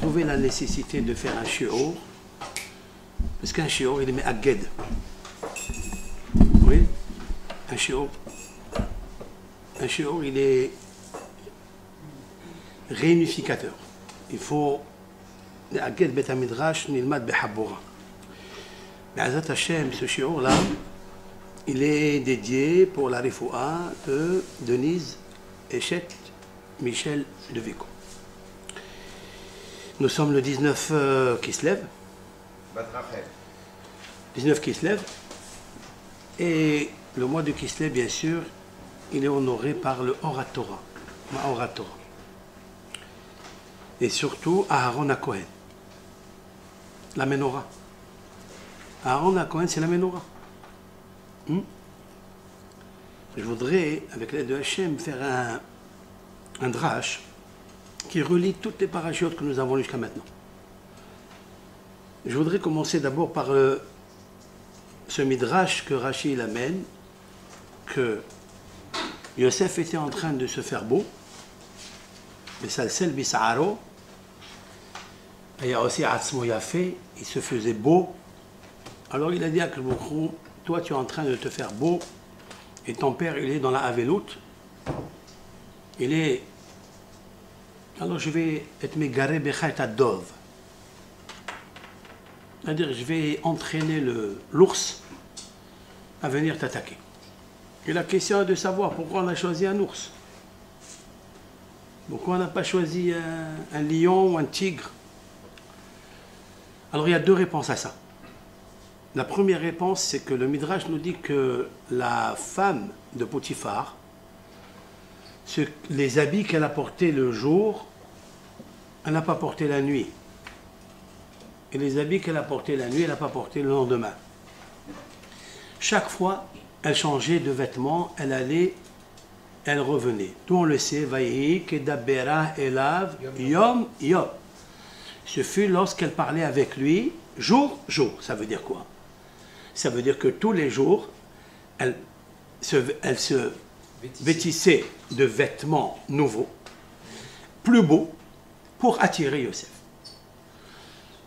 éprouvé la nécessité de faire un shi'ur, parce qu'un shi'ur, il est me'agged. Oui, un shi'ur, il est réunificateur. Il faut me'agged bet hamidrash nilmad behabura. Mais Azat Hashem, ce shi'ur-là, il est dédié pour la refoua de Denise Echet Michel de Vico. Nous sommes le 19 Kislev. 19 Kislev. Et le mois de Kislev, bien sûr, il est honoré par le Oratora. Oratora. Et surtout Aaron HaKohen. La Menorah. Aaron HaKohen, c'est la Menorah. Je voudrais, avec l'aide de Hachem, faire un drash qui relie toutes les parachutes que nous avons jusqu'à maintenant. Je voudrais commencer d'abord par ce midrash que Rashi amène, que Yosef était en train de se faire beau, Besalsel Bisa'aro, et il y a aussi Atzmo Yafé, il se faisait beau. Alors il a dit à Kelboukhrou, toi tu es en train de te faire beau, et ton père il est dans la Havelout, il est... Alors je vais être mégaré bechat adov. C'est-à-dire je vais entraîner l'ours à venir t'attaquer. Et la question est de savoir pourquoi on a choisi un ours. Pourquoi on n'a pas choisi un lion ou un tigre. Alors il y a deux réponses à ça. La première réponse, c'est que le Midrash nous dit que la femme de Potiphar, les habits qu'elle a portés le jour, elle n'a pas porté la nuit. Et les habits qu'elle a portés la nuit, elle n'a pas porté le lendemain. Chaque fois, elle changeait de vêtements, elle allait, elle revenait. Tout on le sait, Vaïhi, Kedabera, Elav, Yom, Yom. Ce fut lorsqu'elle parlait avec lui, jour, jour. Ça veut dire quoi? Ça veut dire que tous les jours, elle se vêtissait de vêtements nouveaux, plus beaux, pour attirer Yosef.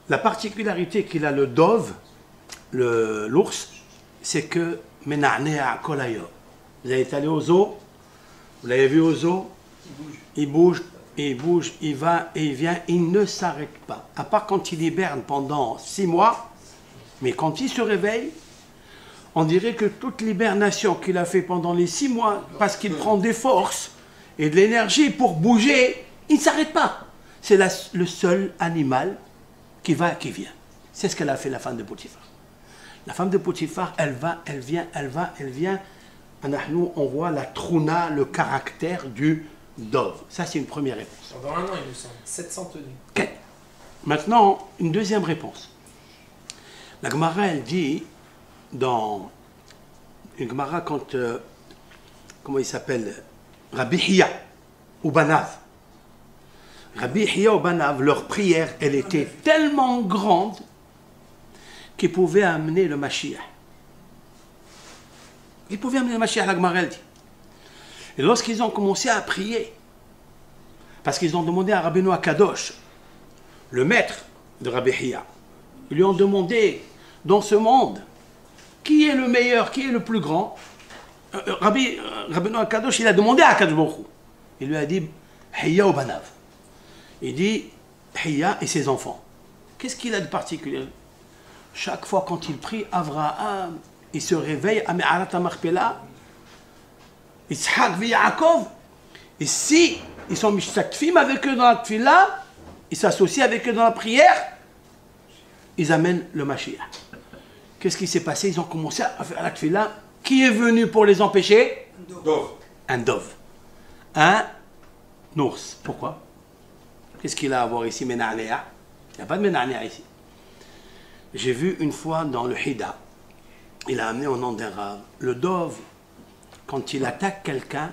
La particularité qu'il a le dove, l'ours, c'est que Mena'nea Kolayo. Vous avez allé au zoo, vous l'avez vu au zoo, il bouge, il va et il vient, il ne s'arrête pas. À part quand il hiberne pendant 6 mois, mais quand il se réveille, on dirait que toute l'hibernation qu'il a fait pendant les 6 mois, parce qu'il prend des forces et de l'énergie pour bouger, il ne s'arrête pas. C'est le seul animal qui va, qui vient. C'est ce qu'elle a fait la femme de Potiphar. La femme de Potiphar, elle va, elle vient, elle va, elle vient. Nous, on voit la trouna, le caractère du dove. Ça, c'est une première réponse. Pendant 1 an, il me semble. 700 tenues. Okay. Maintenant, une deuxième réponse. La Gemara, elle dit, dans une Gemara, quand, comment il s'appelle, Rabbi Hiya ou Banav. Rabbi Hiya ou Banav, leur prière, elle était tellement grande qu'ils pouvaient amener le Mashiach. Ils pouvaient amener le Mashiach, la Gemara, elle dit. Et lorsqu'ils ont commencé à prier, parce qu'ils ont demandé à Rabbeinu Akadosh, le maître de Rabbi Hiya, ils lui ont demandé, dans ce monde, qui est le meilleur, qui est le plus grand? Rabbeinu Akadosh, il a demandé à Akadosh Baruch Hu. Il lui a dit, Hiya ou Banav. Il dit, Hiya et ses enfants. Qu'est-ce qu'il a de particulier? Chaque fois quand il prie, Avraham, il se réveille à Me'arat HaMachpelah, Yitzhak et Yaakov, et si ils sont mishtakfim avec eux dans la tefila, ils s'associent avec eux dans la prière, ils amènent le Mashiach. Qu'est-ce qui s'est passé? Ils ont commencé à faire la tefila. Qui est venu pour les empêcher? Un dove. Un ours. Pourquoi? Qu'est-ce qu'il a à voir ici, Mena'nea? Il n'y a pas de Mena'nea ici. J'ai vu une fois dans le Hida, il a amené au nom d'un rave, le dove, quand il attaque quelqu'un,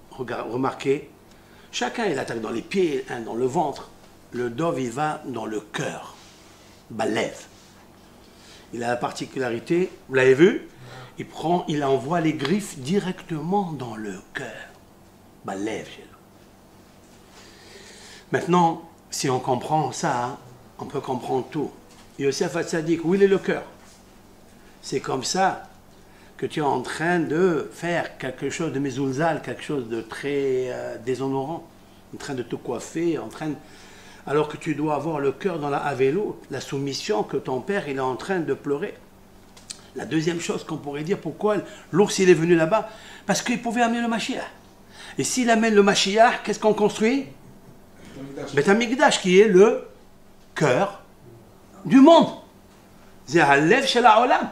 remarquez, chacun il attaque dans les pieds, un dans le ventre, le dove il va dans le cœur, balève. Il a la particularité, vous l'avez vu, il envoie les griffes directement dans le cœur, balève. Maintenant, si on comprend ça, hein, on peut comprendre tout. Youssef al-Sadiq, où il est le cœur? C'est comme ça que tu es en train de faire quelque chose de mezoulzal, quelque chose de très déshonorant, en train de te coiffer, alors que tu dois avoir le cœur dans la avélo, la soumission que ton père il est en train de pleurer. La deuxième chose qu'on pourrait dire, pourquoi l'ours il est venu là-bas? Parce qu'il pouvait amener le Mashiach. Et s'il amène le Mashiach, qu'est-ce qu'on construit? Beth Amikdash, qui est le cœur du monde. C'est Halev Shel Ha'olam.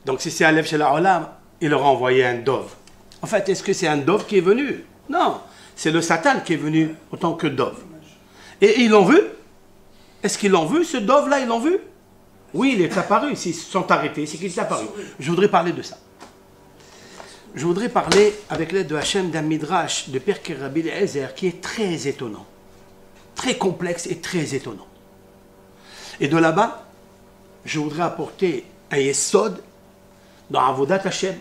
Donc si c'est Halev Shel Ha'olam, il aura envoyé un dove. En fait, est-ce que c'est un dove qui est venu? Non, c'est le Satan qui est venu autant que dove. Et ils l'ont vu? Est-ce qu'ils l'ont vu, ce dove-là, ils l'ont vu? Oui, il est apparu. S'ils se sont arrêtés, c'est qu'il est apparu. Je voudrais parler de ça. Je voudrais parler, avec l'aide de Hachem, d'un midrash de Pirkei Rabbi Eliezer qui est très étonnant. Très complexe et très étonnant. Et de là-bas, je voudrais apporter un yesod dans Avodat Hashem.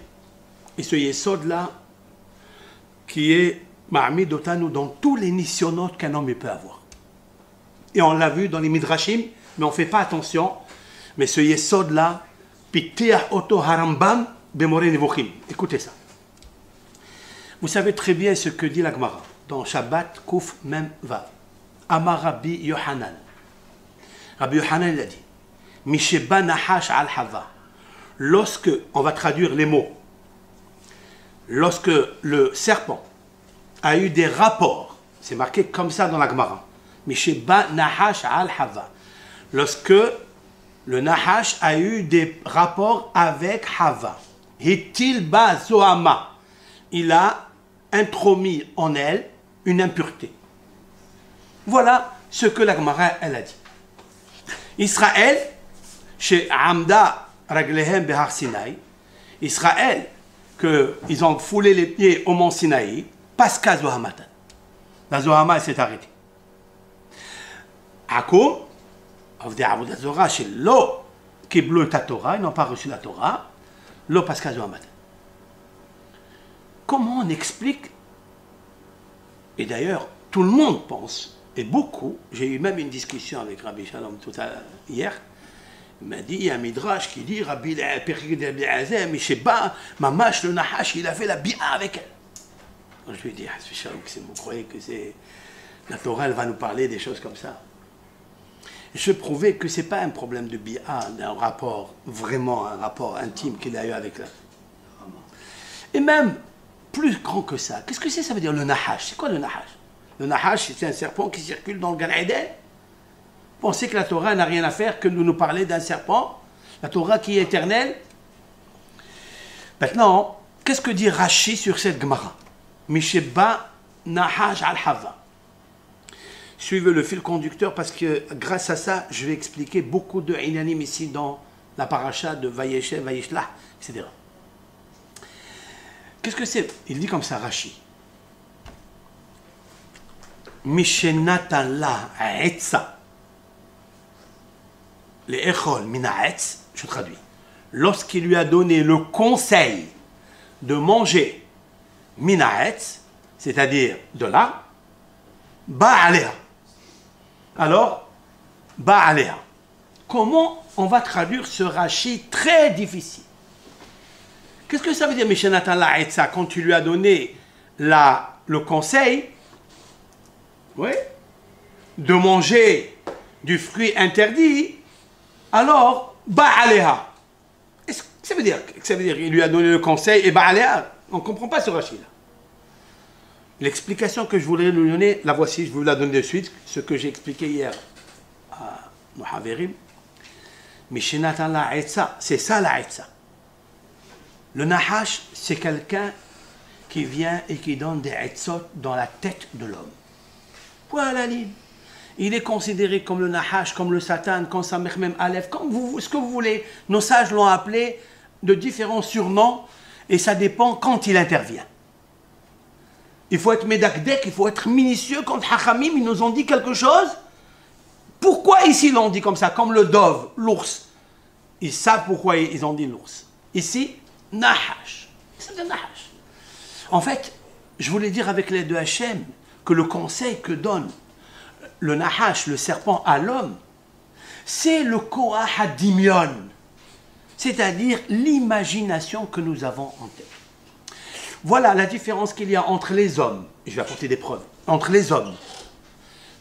Et ce yesod-là, qui est Ma'amid Otanu dans tous les nisyonotes qu'un homme peut avoir. Et on l'a vu dans les midrashim, mais on ne fait pas attention. Mais ce yesod-là, Pitiah Oto Harambam Bemore Nevochim. Écoutez ça. Vous savez très bien ce que dit la Gemara dans Shabbat Kouf Mem Vav. Amar Rabbi Yohanan. Rabbi Yohanan il a dit Misheba Nahash al Hava. Lorsque, on va traduire les mots, lorsque le serpent a eu des rapports, c'est marqué comme ça dans la Gemara, Misheba Nahash al Hava. Lorsque le Nahash a eu des rapports avec Hava, Hitil ba Zohama, il a intromis en elle une impureté. Voilà ce que la Gemara elle a dit. Israël, chez Amda Raglehem Behar Sinaï, Israël, qu'ils ont foulé les pieds au mont Sinaï, parce qu'à Zohamatan. La Zohama s'est arrêtée. Akoum, Avdei Avodah Zorah, chez Lo, qui bleu ta Torah, ils n'ont pas reçu la Torah, Lo parce qu'à Zohamatan. Comment on explique? Et d'ailleurs, tout le monde pense, et beaucoup, j'ai eu même une discussion avec Rabbi Shalom tout à l'heure, hier, il m'a dit, il y a un midrash qui dit, Rabbi Azem, je sais pas, Mamash le Nahash, il a fait la bia avec elle. Je lui ai dit, vous croyez que c'est la Torah, elle va nous parler des choses comme ça? Je prouvais que ce n'est pas un problème de bia, d'un rapport, vraiment un rapport intime qu'il a eu avec la. Et même, plus grand que ça, qu'est-ce que c'est, ça veut dire le Nahash? C'est quoi le Nahash? Le Nahash, c'est un serpent qui circule dans le Gan Eden. Pensez que la Torah n'a rien à faire que de nous parler d'un serpent, la Torah qui est éternelle. Maintenant, qu'est-ce que dit Rashi sur cette Gemara? Misheba Nahash al-Hava. Suivez le fil conducteur parce que grâce à ça, je vais expliquer beaucoup de inanim ici dans la paracha de Vayeshev, Vayishlah, etc. Qu'est-ce que c'est? Il dit comme ça, Rashi. Mishenatan la etza. Les echol minaetz, je traduis. Lorsqu'il lui a donné le conseil de manger minaetz, c'est-à-dire de l'arbre, ba'alea. Alors, ba'alea. Comment on va traduire ce Rashi très difficile? Qu'est-ce que ça veut dire, Mishenatan la etza, quand tu lui as donné le conseil, oui, de manger du fruit interdit, alors, ba'aleha. Est-ce que ça veut dire qu'il lui a donné le conseil et ba'aleha? On ne comprend pas ce Rashi-là. L'explication que je voulais lui donner, la voici, je vous la donne de suite, ce que j'ai expliqué hier à Muhaverim. Mishenatan la etza, c'est ça la etza. Le Nahash, c'est quelqu'un qui vient et qui donne des etzot dans la tête de l'homme. Voilà l'île. Il est considéré comme le Nahash, comme le Satan, comme Samech Mem Aleph, comme ce que vous voulez. Nos sages l'ont appelé de différents surnoms et ça dépend quand il intervient. Il faut être médakdek, il faut être minutieux. Quand Hachamim, ils nous ont dit quelque chose, pourquoi ici l'ont dit comme ça, comme le dove, l'ours? Ils savent pourquoi ils ont dit l'ours. Ici, Nahash. C'est le Nahash. En fait, je voulais dire avec l'aide de Hachem que le conseil que donne le nahash, le serpent à l'homme, c'est le koah hadimion, c'est-à-dire l'imagination que nous avons en tête. Voilà la différence qu'il y a entre les hommes, et je vais apporter des preuves, entre les hommes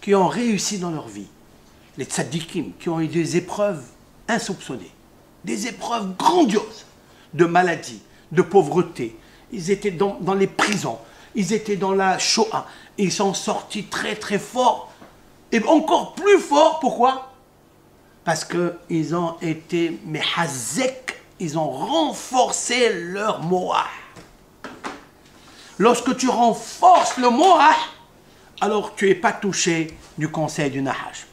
qui ont réussi dans leur vie, les tzaddikim, qui ont eu des épreuves insoupçonnées, des épreuves grandioses de maladie, de pauvreté. Ils étaient dans les prisons, ils étaient dans la Shoah, ils sont sortis très très forts, et encore plus forts, pourquoi? Parce qu'ils ont été mehazek, ils ont renforcé leur moah. Lorsque tu renforces le moah, alors tu n'es pas touché du conseil du nahash.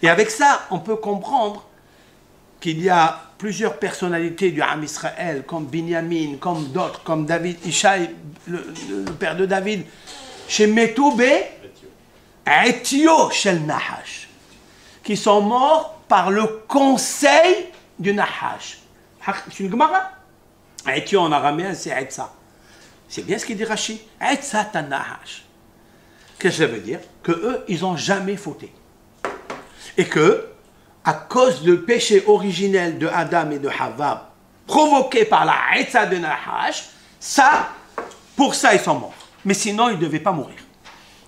Et avec ça, on peut comprendre qu'il y a plusieurs personnalités du Ham Israël, comme Binyamin, comme d'autres, comme David, Ishaï, le père de David, chez Metoubé, Etio chez le Nahash, qui sont morts par le conseil du Nahash. C'est une Gemara. Etio en araméen, c'est Etsa. C'est bien ce qu'il dit Rashi. Etsa ta Nahash. Qu'est-ce que ça veut dire? Que eux, ils n'ont jamais fauté. Et que, à cause du péché originel de Adam et de Hava, provoqué par la Etsa de Nahash, ça, pour ça, ils sont morts. Mais sinon, ils ne devaient pas mourir.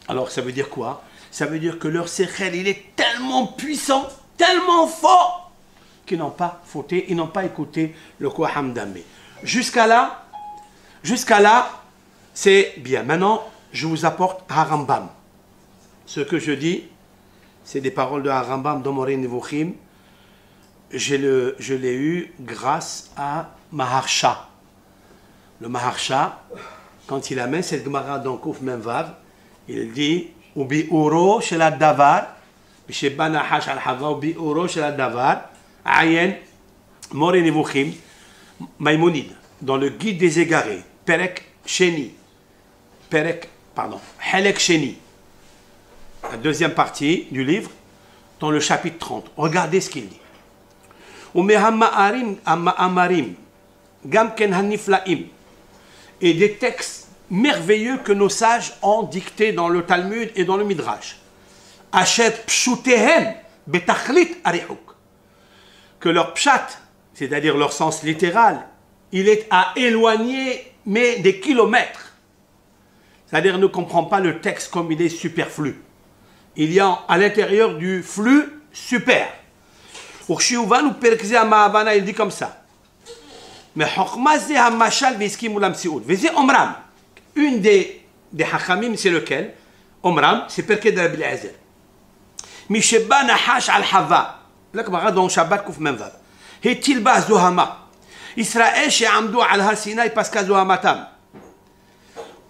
Alors, ça veut dire quoi? Ça veut dire que leur sechel, il est tellement puissant, tellement fort, qu'ils n'ont pas fauté, ils n'ont pas écouté le Koham Damé. Jusqu'à là, c'est bien. Maintenant, je vous apporte Harambam. Ce que je dis, c'est des paroles de Harambam dans Moreh Nevuchim. Je l'ai eu grâce à Maharsha. Le Maharsha, quand il amène cette Gemara dans Kouf Memvav, il dit Ubi uro shel davar, Bisheba Nahash al Hava, Ubi uro shel davar, Ayen, Moreh Nevuchim, Maïmonide, dans le Guide des Égarés, Perek Sheni, Helek Sheni, la deuxième partie du livre, dans le chapitre 30. Regardez ce qu'il dit. Et des textes merveilleux que nos sages ont dictés dans le Talmud et dans le Midrash. Que leur pshat, c'est-à-dire leur sens littéral, il est à éloigner, mais des kilomètres. C'est-à-dire ne comprend pas le texte comme il est superflu. Il y a à l'intérieur du flux super. Il dit comme ça. Une des hachamim, c'est lequel? Omram, c'est Perkei de Rabbi Eliezer. Misheba nahash al hava. Là, comme dans Shabbat Kouf Memvav. Hetilba zohama. Israël she'amdu al har Sinai paska zohamatam.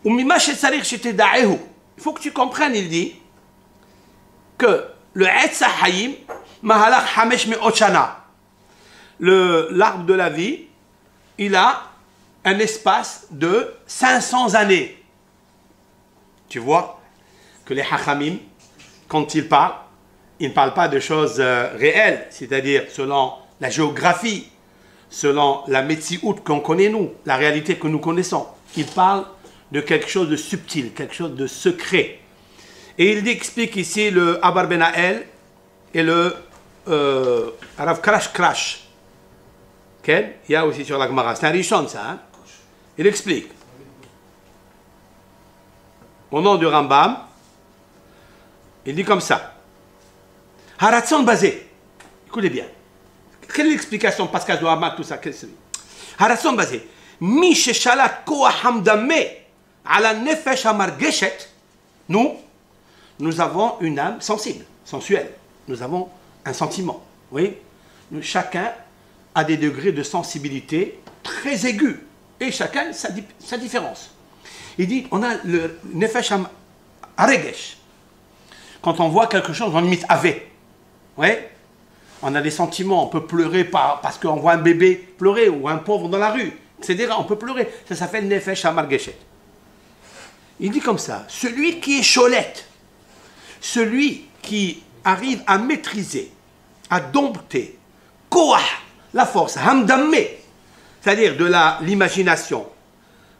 Umima she'tzarich she'tedaehu. Il faut que tu comprennes, il dit, que le Etza Hayim, Mahalach Hamesh Me'ot Shana, l'arbre de la vie, il a un espace de 500 années. Tu vois que les Hachamim, quand ils parlent, ils ne parlent pas de choses réelles, c'est-à-dire selon la géographie, selon la Metsiout qu'on connaît nous, la réalité que nous connaissons. Ils parlent de quelque chose de subtil, quelque chose de secret. Et il explique ici le Abar Benael et le Rav Crash. Il y a aussi sur la Gemara. C'est un Rishon, ça. Hein? Il explique. Au nom du Rambam, il dit comme ça. Haratson basé. Écoutez bien. Quelle est l'explication? Pascal Zohamat, tout ça. Haratson basé. Mi sheshalat koaham dameh ala nefesh hamargeshet. Nous avons une âme sensible, sensuelle. Nous avons un sentiment. Oui? Chacun a des degrés de sensibilité très aigus. Et chacun sa différence. Il dit, on a le nefesh haregesh. Quand on voit quelque chose, on limite avec. Oui? On a des sentiments, on peut pleurer parce qu'on voit un bébé pleurer ou un pauvre dans la rue, etc. On peut pleurer. Ça s'appelle nefesh hamargeshet. Il dit comme ça, celui qui est cholette, celui qui arrive à maîtriser, à dompter, koah, la force, hamdammé, c'est-à-dire de l'imagination,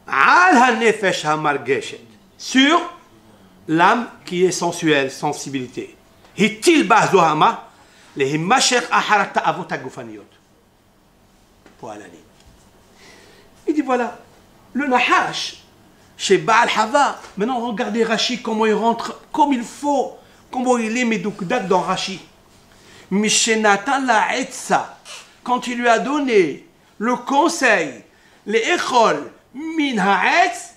al-nefesh hamargeshet, sur l'âme qui est sensuelle, sensibilité. הטיל בה זוהמה, להימשך אחר התאוות הגופניות. Voilà. Il dit voilà, le Nahash, chez Baal Hava, maintenant regardez Rashi comment il rentre, comme il faut, comment il est Medoukdak dans Rashi. Mishenatan la Etsa, quand il lui a donné le conseil, les Echol, Min Haetz,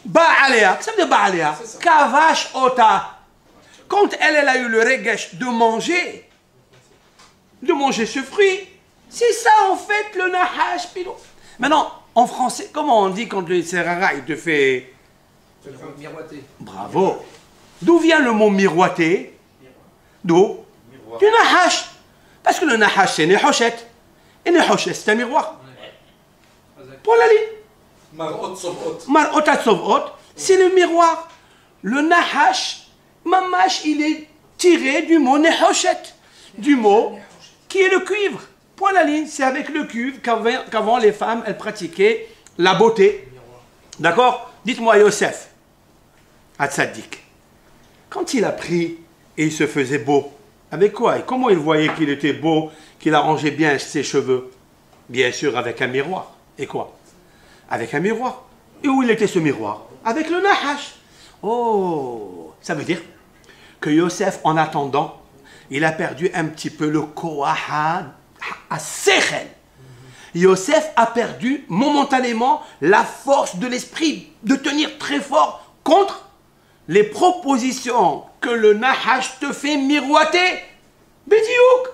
Ba'alea, ça veut dire Ba'alea, Kavash Ota. Quand elle a eu le regesh de manger ce fruit, c'est ça en fait le Nahash Pilou. Maintenant, en français, comment on dit quand le Serara il te fait miroiter? Bravo. D'où vient le mot miroiter? D'où? Du Nahash. Parce que le Nahash c'est Nehoshet. Et Nehoshet c'est un miroir. Pour la ligne. Marot Sovot. Marot Sovot, c'est le miroir. Le Nahash, Mamash, il est tiré du mot Nehoshet. Du mot qui est le cuivre. Point la ligne, c'est avec le cuivre qu'avant les femmes, elles pratiquaient la beauté. D'accord? Dites-moi, Yosef, Hatzadik, quand il a pris et il se faisait beau, avec quoi? Et comment il voyait qu'il était beau, qu'il arrangeait bien ses cheveux? Bien sûr, avec un miroir. Et quoi? Avec un miroir. Et où il était ce miroir? Avec le Nahash. Oh, ça veut dire que Yosef, en attendant, il a perdu un petit peu le Koahad à Sechel. Yosef a perdu momentanément la force de l'esprit de tenir très fort contre les propositions que le Nahash te fait miroiter. Bédiouk.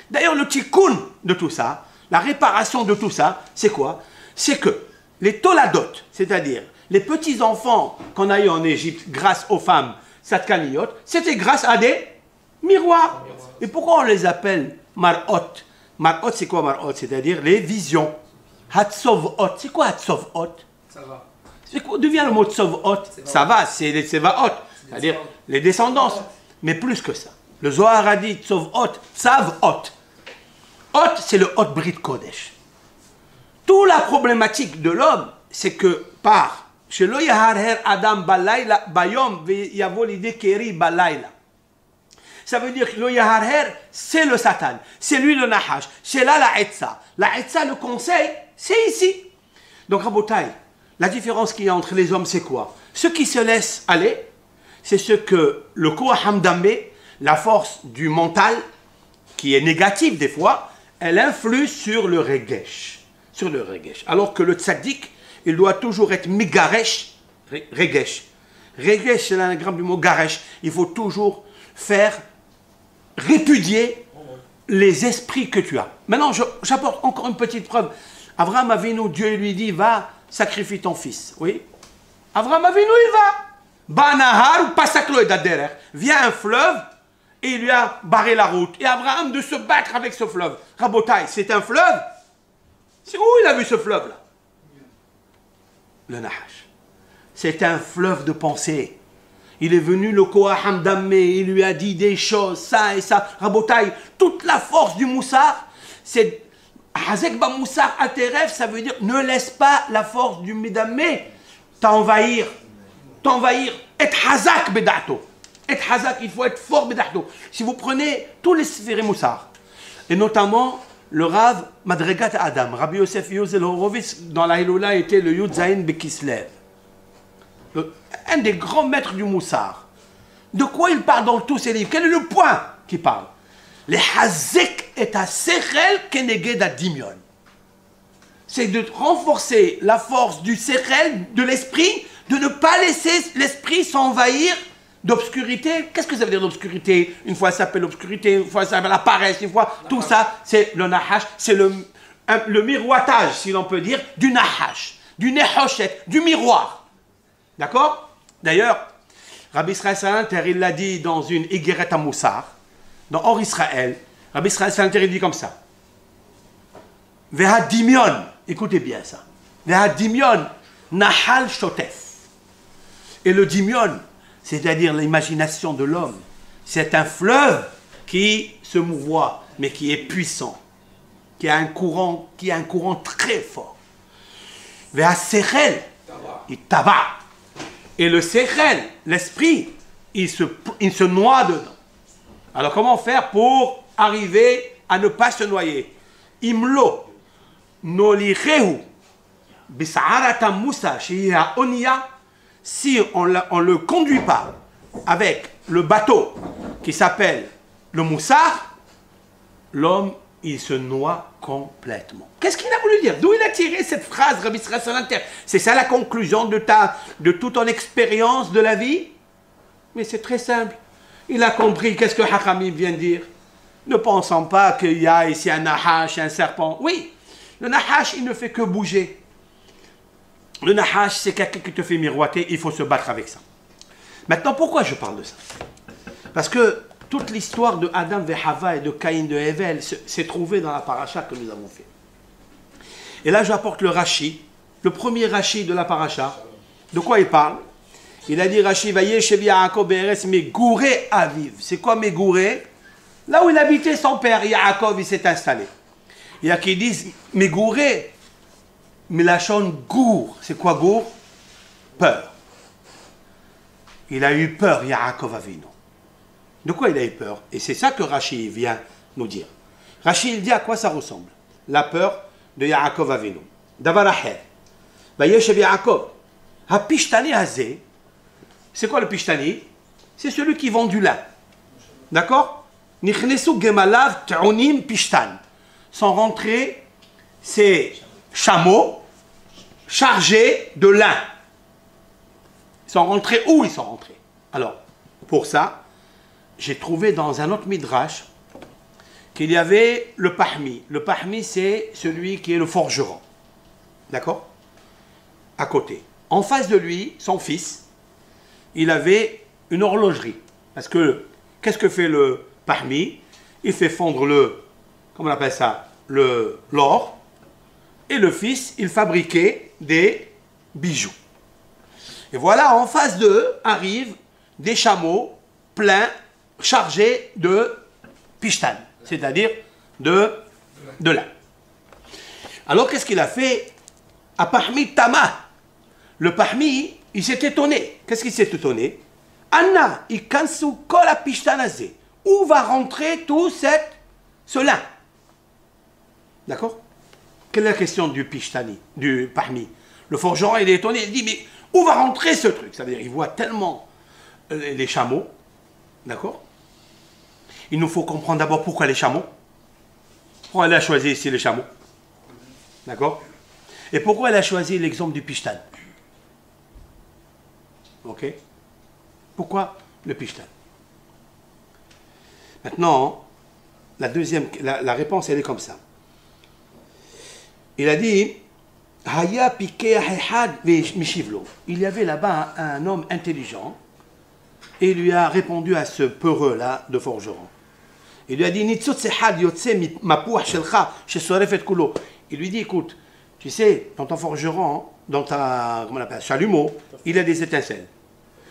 D'ailleurs, le tikkun de tout ça, la réparation de tout ça, c'est quoi? C'est que les toladot, c'est-à-dire les petits-enfants qu'on a eu en Égypte grâce aux femmes satkaniyot, c'était grâce à des miroirs. Et pourquoi on les appelle marot? Marot, c'est quoi marot? C'est-à-dire les visions. Hatzovot, c'est quoi Hatzovot? Ça va. D'où vient le mot Tzovot? Ça va, c'est les Tsevaot, c'est-à-dire les descendances. Mais plus que ça. Le Zohar a dit Tzovot, Tzavot. Hot, c'est le Hot Brit Kodesh. Toute la problématique de l'homme, c'est que par Shelo Yaharher Adam Balayla Bayom Yavo l'idée Keri Balayla. Ça veut dire que le Yaharher, c'est le Satan, c'est lui le Nahash, c'est là la Etza. La Etza, le conseil, c'est ici. Donc, Rabotai, la différence qu'il y a entre les hommes, c'est quoi? Ceux qui se laissent aller, c'est ce que le Koaham Dambé, la force du mental, qui est négative des fois, elle influe sur le Regesh. Sur le Regesh. Alors que le Tzaddik, il doit toujours être Migaresh, Regesh. Regesh, c'est l'anagramme du mot Garesh. Il faut toujours faire répudier les esprits que tu as. Maintenant, j'apporte encore une petite preuve. Abraham Avinu, Dieu lui dit, va, sacrifie ton fils. Oui. Abraham Avinu, il va. Banahar ou Pasaklo et Daderer. Vient un fleuve et il lui a barré la route. Et Abraham de se battre avec ce fleuve. Rabotai, c'est un fleuve. C'est où il a vu ce fleuve-là? Le Nahash. C'est un fleuve de pensée. Il est venu le Koaham Dammé, il lui a dit des choses, ça et ça. Rabotai, toute la force du Moussar, c'est Hazek ba Moussar Ateref, ça veut dire ne laisse pas la force du Médammé t'envahir. Et Hazak Bedato. Et Hazak, il faut être fort Bedato. Si vous prenez tous les Sféré Moussar, et notamment le Rav Madregat Adam, Rabbi Yosef Yozel Horowitz, dans la Hiloula était le Yud Zayin Bekislev. Un des grands maîtres du Moussar. De quoi il parle dans tous ses livres? Quel est le point qu'il parle? Les Hazek et à Sechel Keneged Adimion. C'est de renforcer la force du Sechel, de l'esprit, de ne pas laisser l'esprit s'envahir d'obscurité. Qu'est-ce que ça veut dire d'obscurité? Une fois ça s'appelle l'obscurité, une fois ça s'appelle la paresse, une fois tout ça, c'est le Nahash, c'est le miroitage, si l'on peut dire, du Nahash, du Nehoshet, du miroir. D'accord? D'ailleurs, Rabbi Israël Salanter, il l'a dit dans une Igeret à Moussar, dans Or Israël, Rabbi Israël Salanter, il dit comme ça. Vehadimion, écoutez bien ça. Vehadimion, Nahal Shotef. Et le dimion, c'est-à-dire l'imagination de l'homme, c'est un fleuve qui se mouvoit, mais qui est puissant, qui a un courant très fort. Vehasechel, il tabac. Et le Sechel, l'esprit, il se noie dedans. Alors comment faire pour arriver à ne pas se noyer? Imlo nolirehu bis'arata Musa shi'a onia. Si on ne le conduit pas avec le bateau qui s'appelle le Moussar, l'homme, il se noie complètement. Qu'est-ce qu'il a voulu dire? D'où il a tiré cette phrase, Rabbi Israël Salanter? C'est ça la conclusion de toute ton expérience de la vie? Mais c'est très simple. Il a compris qu'est-ce que Hachamim vient de dire. Ne pensons pas qu'il y a ici un nahash, un serpent. Oui, le nahash, il ne fait que bouger. Le nahash, c'est quelqu'un qui te fait miroiter, il faut se battre avec ça. Maintenant, pourquoi je parle de ça? Parce que toute l'histoire de Adam et Hava et de Caïn de Hevel s'est trouvée dans la paracha que nous avons fait. Et là, j'apporte le Rashi, le premier Rashi de la paracha. De quoi il parle? Il a dit Rashi, Vaye Shevi Yaakov Be'eretz Megouré Aviv. C'est quoi Megouré? Là où il habitait son père, Yaakov, il s'est installé. Il y a qui disent Megouré, Milachon Gour. C'est quoi Gour? Peur. Il a eu peur, Yaakov Avinu. De quoi il a eu peur? Et c'est ça que Rashi vient nous dire. Rashi, il dit à quoi ça ressemble? La peur de Yaakov Avinu. Davar aher. Vayeshev Yaakov. Ha pishtani hazé. C'est quoi le pishtani? C'est celui qui vend du lin. D'accord? Nichnesu gemalav ta'unim pishtan. Sont rentrés ces chameaux chargés de lin. Ils sont rentrés où ils sont rentrés? Alors, pour ça, j'ai trouvé dans un autre midrash qu'il y avait le pahmi. Le pahmi, c'est celui qui est le forgeron. D'accord? À côté. En face de lui, son fils, il avait une horlogerie. Parce que, qu'est-ce que fait le pahmi? Il fait fondre le, comment on appelle ça? L'or. Et le fils, il fabriquait des bijoux. Et voilà, en face d'eux, arrivent des chameaux pleins, chargés de pishtan, c'est-à-dire de lin. Alors, qu'est-ce qu'il a fait? À Pahmi Tama. Le Pahmi, il s'est étonné. Qu'est-ce qu'il s'est étonné? Anna, ikansu kola pishtanazé. Où va rentrer tout ce lin? D'accord? Quelle est la question du pishtani, du Pahmi? Le forgeron, il est étonné, il dit, mais où va rentrer ce truc? Ça veut dire, il voit tellement les chameaux, d'accord? Il nous faut comprendre d'abord pourquoi les chameaux. Pourquoi elle a choisi ici les chameaux? D'accord? Et pourquoi elle a choisi l'exemple du pishtan? Ok? Pourquoi le pishtan? Maintenant, la réponse, elle est comme ça. Il a dit, il y avait là-bas un homme intelligent et il lui a répondu à ce peureux-là de forgeron. Il lui a dit, il lui dit, écoute, tu sais, dans ton forgeron, dans ta, comment on appelle, chalumeau, il y a des étincelles.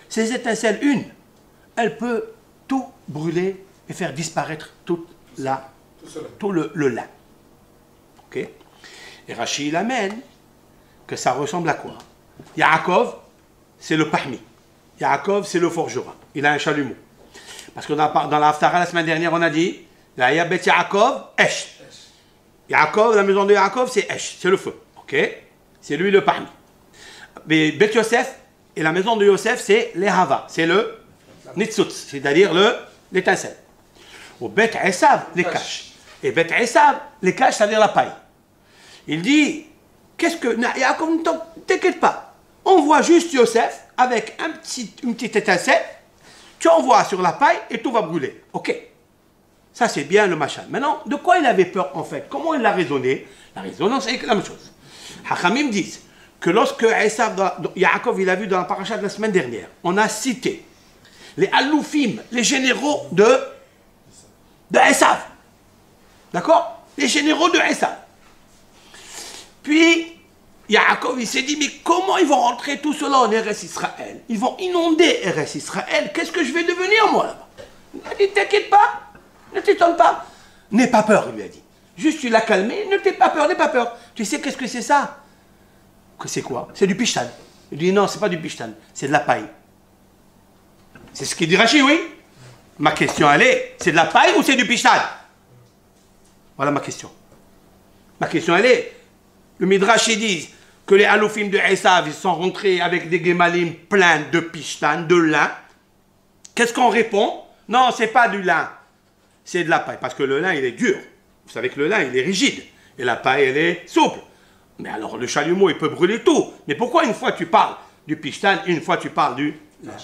Ces étincelles, elle peut tout brûler et faire disparaître tout le lin. Ok? Et Rashi, il amène que ça ressemble à quoi? Yaakov, c'est le Pahmi. Yaakov, c'est le forgeron. Il a un chalumeau. Parce que dans la Haftara, la semaine dernière, on a dit, la Yabet Yaakov, Esh. Yaakov, la maison de Yaakov, c'est Esh, c'est le feu. Ok? C'est lui le Pahmi. Mais Bet Yosef, et la maison de Yosef, c'est l'Ehava, c'est le Nitzutz, c'est-à-dire l'étincelle. Au Bet Esav, les caches. Et Bet Esav, les caches, c'est-à-dire la paille. Il dit, qu'est-ce que... Yaakov, ne t'inquiète pas. On voit juste Yosef avec une petite étincelle. Tu envoies sur la paille et tout va brûler. Ok. Ça, c'est bien le machin. Maintenant, de quoi il avait peur en fait? Comment il a raisonné? La résonance, c'est la même chose. Hachamim disent que lorsque Yaakov, il a vu dans la paracha de la semaine dernière, on a cité les Aloufim, les généraux de Esav. D'accord? Les généraux de Esav. Puis, Yaakov, il s'est dit, mais comment ils vont rentrer tout cela en Eretz Israël? Ils vont inonder Eretz Israël. Qu'est-ce que je vais devenir, moi, là-bas? Il a dit, t'inquiète pas, ne t'étonne pas. N'aie pas peur, il lui a dit. Juste, tu l'as calmé, ne t'aie pas peur, n'aie pas peur. Tu sais, qu'est-ce que c'est ça? C'est quoi? C'est du pishtan. Il dit, non, c'est pas du pishtan, c'est de la paille. C'est ce qu'il dit Rachid, oui. Ma question, elle est, c'est de la paille ou c'est du pishtan? Voilà ma question. Ma question, elle est, le Midrash, ils disent que les Aloufim de Esav, ils sont rentrés avec des Gemalim pleins de pishtan, de lin. Qu'est-ce qu'on répond? Non, c'est pas du lin, c'est de la paille. Parce que le lin, il est dur. Vous savez que le lin, il est rigide. Et la paille, elle est souple. Mais alors, le chalumeau, il peut brûler tout. Mais pourquoi une fois tu parles du pishtan, une fois tu parles du lin?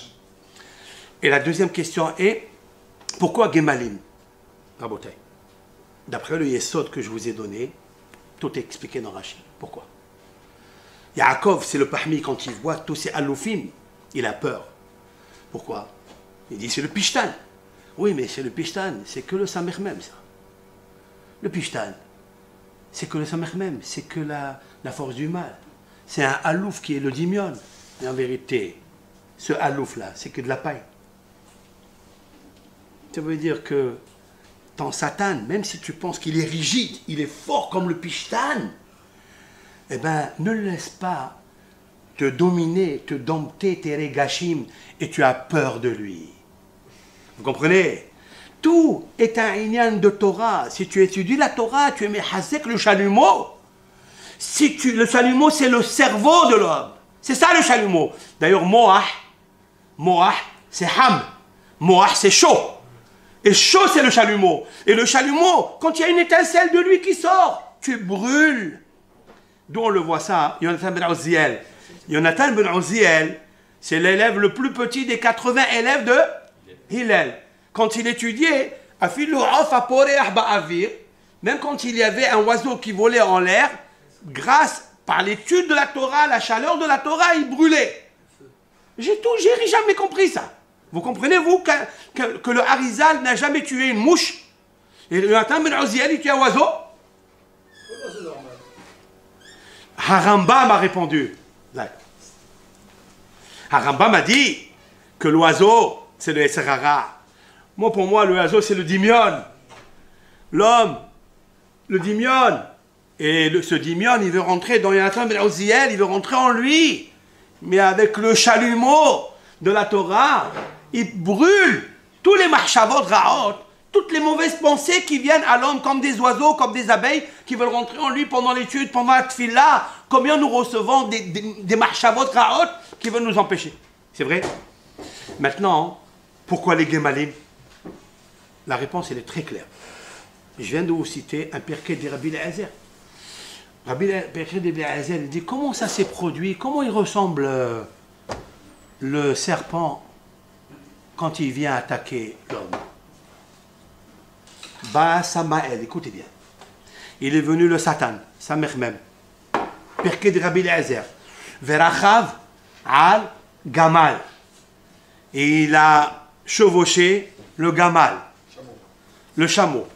Et la deuxième question est, pourquoi Gemalim? Rabotai. D'après le Yesod que je vous ai donné, tout est expliqué dans Rachid. Pourquoi? Yaakov, c'est le parmi, quand il voit tous ces Aloufim, il a peur. Pourquoi? Il dit, c'est le pishtan. Oui, mais c'est le pishtan, c'est que le samer même, ça. Le pishtan, c'est que le samer même, c'est que la force du mal. C'est un alouf qui est le dimion. Mais en vérité, ce alouf-là, c'est que de la paille. Ça veut dire que ton Satan, même si tu penses qu'il est rigide, il est fort comme le pishtan, eh bien, ne le laisse pas te dominer, te dompter tes régachim, et tu as peur de lui. Vous comprenez? Tout est un inyan de Torah. Si tu étudies la Torah, tu es mehazek le chalumeau. Le chalumeau, c'est le cerveau de l'homme. C'est ça le chalumeau. D'ailleurs, moah, c'est ham. Moah, c'est chaud. Et chaud, c'est le chalumeau. Et le chalumeau, quand il y a une étincelle de lui qui sort, tu brûles. D'où on le voit ça, Yonatan ben Oziel. Yonatan ben Oziel, c'est l'élève le plus petit des 80 élèves de Hillel. Quand il étudiait, même quand il y avait un oiseau qui volait en l'air, grâce par l'étude de la Torah, la chaleur de la Torah, il brûlait. J'ai jamais compris ça. Vous comprenez, vous, que le Harizal n'a jamais tué une mouche? Et Yonatan ben Oziel, il tue un oiseau? Harambam a répondu. Harambam a dit que l'oiseau, c'est le Esserara. Moi, pour moi, l'oiseau, c'est le dimion. L'homme, le dimion. Et ce dimion, il veut rentrer dans Yonatan ben Oziel, il veut rentrer en lui. Mais avec le chalumeau de la Torah, il brûle tous les marchavot raot, toutes les mauvaises pensées qui viennent à l'homme comme des oiseaux, comme des abeilles, qui veulent rentrer en lui pendant l'étude, pendant la tfila. Combien nous recevons des marchavot raot qui veulent nous empêcher? C'est vrai? Maintenant, pourquoi les Gemalim? La réponse, elle est très claire. Je viens de vous citer un perquet de Rabbi Eliezer. Rabbi Eliezer, il dit, comment ça s'est produit? Comment il ressemble le serpent quand il vient attaquer l'homme? Ba Samael, écoutez bien. Il est venu le Satan, sa mère même. Perquet de Rabbi Eliezer. Verachav al Gamal. Et il a chevauché le Gamal. Le chameau.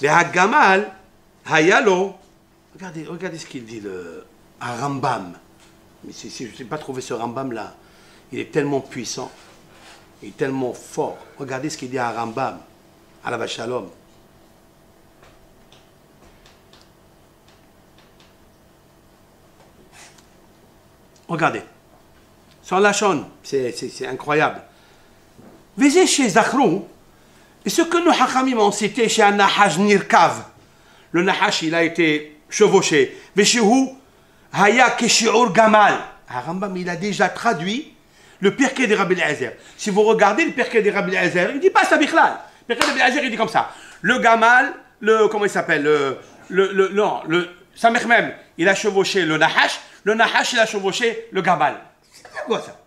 Le Gamal, Hayalo. Regardez ce qu'il dit, le Rambam. Mais si je n'ai pas trouvé ce Rambam là, il est tellement puissant, il est tellement fort. Regardez ce qu'il dit à Rambam, à la Shalom. Regardez. Son lachon, c'est incroyable. Visez chez Zachrou, et ce que nous Hachamim ont cité chez un Nahash Nirkav. Le Nahash, il a été chevauché. Veshehu Haya Keshiur Gamal. Rambam, il a déjà traduit le Pirkei de Rabbi Eliezer. Si vous regardez le Pirkei de Rabbi Eliezer, il ne dit pas ça bichlal. Le Pirkei de Rabbi Eliezer, il dit comme ça. Le Gamal, comment il s'appelle? Samech même, il a chevauché le Nahash. Le Nahash, il a chevauché le Gamal. C'est quoi ça?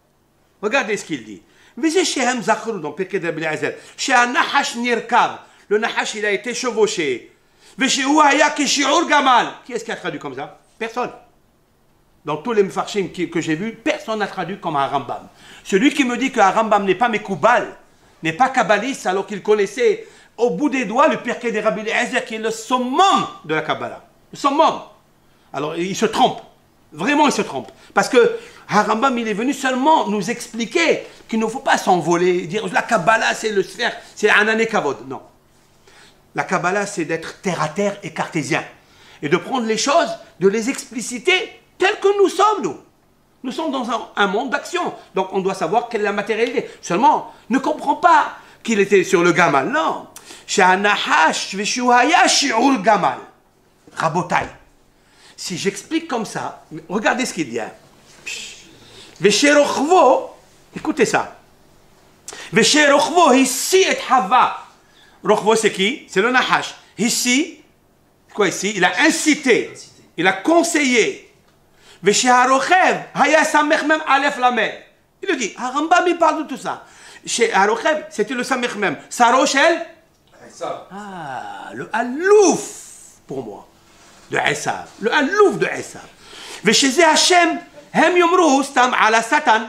Regardez ce qu'il dit. Visez chez Hem Zachrou, dans Pirkei de Rabbi Eliezer. Chez un Nahash Nirkav. Le Nahash, il a été chevauché. Veshehu Haya Keshiur Gamal. Qui est-ce qui a traduit comme ça? Personne. Dans tous les Mefarshim que j'ai vus, personne n'a traduit comme un Rambam. Celui qui me dit qu'un Rambam n'est pas Mekoubal, n'est pas kabbaliste, alors qu'il connaissait au bout des doigts le Pirkei de Rabbi Eliezer, qui est le summum de la Kabbalah. Le summum. Alors il se trompe. Vraiment, il se trompe. Parce que Rambam, il est venu seulement nous expliquer qu'il ne faut pas s'envoler, dire la Kabbalah, c'est le sphère, c'est un ané kavod. Non. La Kabbalah, c'est d'être terre à terre et cartésien. Et de prendre les choses, de les expliciter telles que nous sommes, nous. Nous sommes dans un monde d'action. Donc on doit savoir quelle est la matérialité. Seulement, ne comprends pas qu'il était sur le gamal. Non. Gamal. Rabotai. Si j'explique comme ça, regardez ce qu'il dit. Écoutez ça. Ici et Hava. Rochvo c'est qui? C'est le Nahash. Ici, quoi ici? Il a incité, il a conseillé. Il le dit. Rambam il parle de tout ça. Chez Harochev, c'était le Samech même. Sarochel. Ah, le Alouf pour moi. De Esav. Le Alouf de Esav. Chez Hachem, Hem Yomru Stam ala Satan.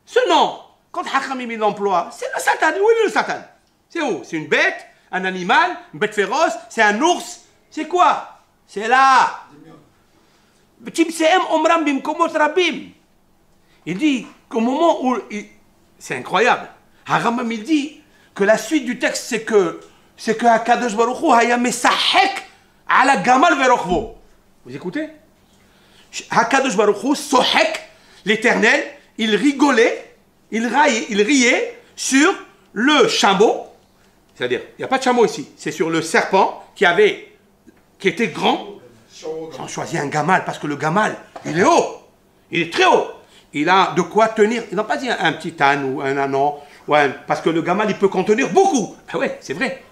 Ce nom, quand Hachamim il l'emploie, c'est le Satan. Où est le Satan? C'est où? C'est une bête, un animal, une bête féroce, c'est un ours. C'est quoi? C'est là. Il dit qu'au moment où... C'est incroyable. Haramam il dit que la suite du texte c'est que Hakadosh Baruch Hu haya mesahek ala gamal verochvo. Vous écoutez? Hakadosh Baruch Hu sohek, l'éternel, il rigolait, il riait sur le chameau. C'est-à-dire, il n'y a pas de chameau ici. C'est sur le serpent qui était grand. Ils ont choisi un gamal parce que le gamal, il est haut. Il est très haut. Il a de quoi tenir. Ils n'ont pas dit un petit âne ou un anon. Parce que le gamal, il peut contenir beaucoup. Ah ouais, c'est vrai.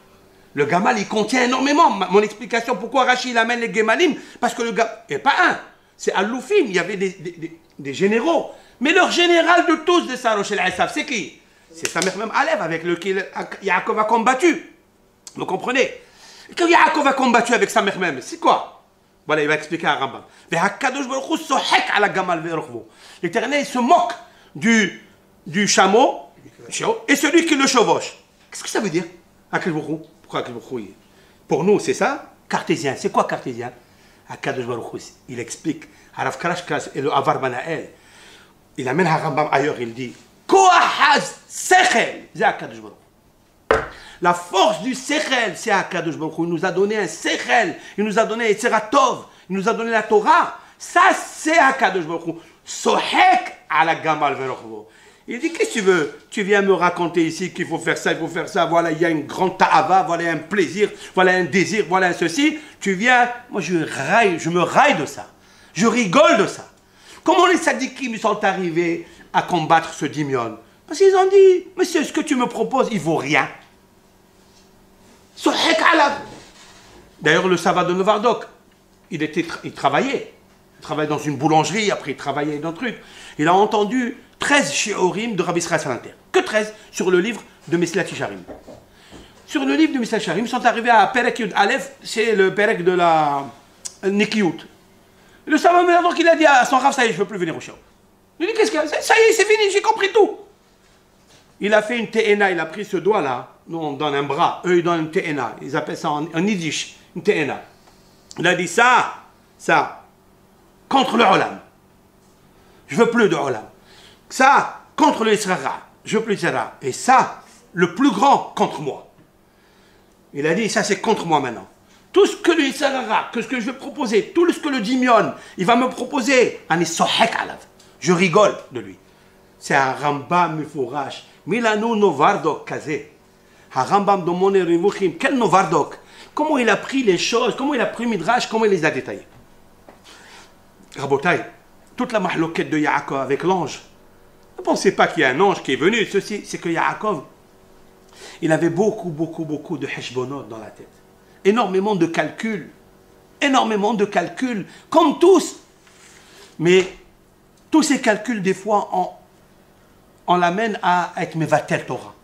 Le gamal, il contient énormément. Mon explication, pourquoi Rachid il amène les gemalim? Parce que le gamal, il n'y a pas un. C'est Aloufim. Il y avait des généraux. Mais leur général de tous de Sarosh el-Esav, c'est qui? C'est Samech même Alev avec lequel Yaakov a combattu. Vous comprenez? Quand Yaakov a combattu avec Samech même, c'est quoi? Voilà, il va expliquer à Rambam. L'Éternel se moque du chameau et celui qui le chevauche. Qu'est-ce que ça veut dire? Pourquoi pour nous, c'est ça? Cartésien. C'est quoi cartésien? Il explique. Harav Karashkas et le Avar Banael. Il amène à Rambam ailleurs, il dit Koahaz Sechel. C'est Akadosh Baruch. La force du Sechel, c'est Akadosh Baruch Hu. Il nous a donné un Sechel, il nous a donné un Seratov, il nous a donné la Torah. Ça, c'est Akadosh Baruch Hu. Sohek ala gamal verochvo. Il dit, qu'est-ce que tu veux? Tu viens me raconter ici qu'il faut faire ça, il faut faire ça. Voilà, il y a une grande ta'ava, voilà un plaisir, voilà un désir, voilà un ceci. Tu viens, moi je me raille de ça. Je rigole de ça. Comment les sadikim sont arrivés à combattre ce dimion? Parce qu'ils ont dit, monsieur, ce que tu me proposes, il vaut rien. D'ailleurs, le Sava de Novardok, il travaillait. Il travaillait dans une boulangerie, après il travaillait dans un truc. Il a entendu 13 shiurim de Rabbi Israël Salanter. Que 13 sur le livre de Mesilat Yesharim. Sur le livre de Mesilat Yesharim, ils sont arrivés à Perek Yud Aleph, c'est le Perek de la Nikiyut. Le Sava de Novardok, il a dit à son Rav, ça y est, je ne veux plus venir au shiur. Il dit, qu'est-ce que ça y est, c'est fini, j'ai compris tout. Il a fait une TNA, il a pris ce doigt-là, nous on donne un bras, eux ils donnent une TNA, ils appellent ça en yiddish, une TNA. Il a dit ça, contre le Olam. Je veux plus de Olam. Ça, contre le Israël, je veux plus d'Israël. Et ça, le plus grand, contre moi. Il a dit, ça c'est contre moi maintenant. Tout ce que le Israël, que ce que je vais proposer, tout ce que le Dimion, il va me proposer, je rigole de lui. C'est un Rambam Mufourash. Milano Novardok Kazé. Un Rambam de Moné Rimuchim. Quel Novardok? Comment il a pris les choses, comment il a pris Midrash, comment il les a détaillés. Rabotai, toute la mahloquette de Yaakov avec l'ange. Ne pensez pas qu'il y a un ange qui est venu. Ceci, c'est que Yaakov, il avait beaucoup de heshbonot dans la tête. Énormément de calculs. Comme tous. Mais tous ces calculs, des fois, on l'amène à être Mevatel Torah.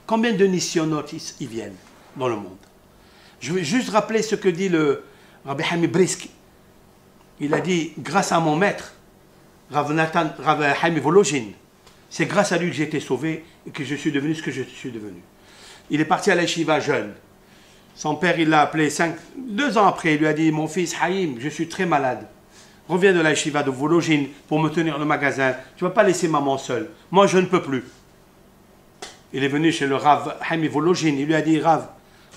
Combien de Nissionot ils viennent dans le monde? Je vais juste rappeler ce que dit le Rabbi Hamid Brisk. Il a dit, grâce à mon maître, Rabbi Hamid Volojin, c'est grâce à lui que j'ai été sauvé et que je suis devenu ce que je suis devenu. Il est parti à la yeshiva jeune. Son père, il l'a appelé 2 ans après, il lui a dit, mon fils Haïm, je suis très malade. Reviens de la yeshiva de Volojin pour me tenir le magasin. Tu ne vas pas laisser maman seule. Moi, je ne peux plus. Il est venu chez le Rav Haïm Volojin. Il lui a dit, Rav,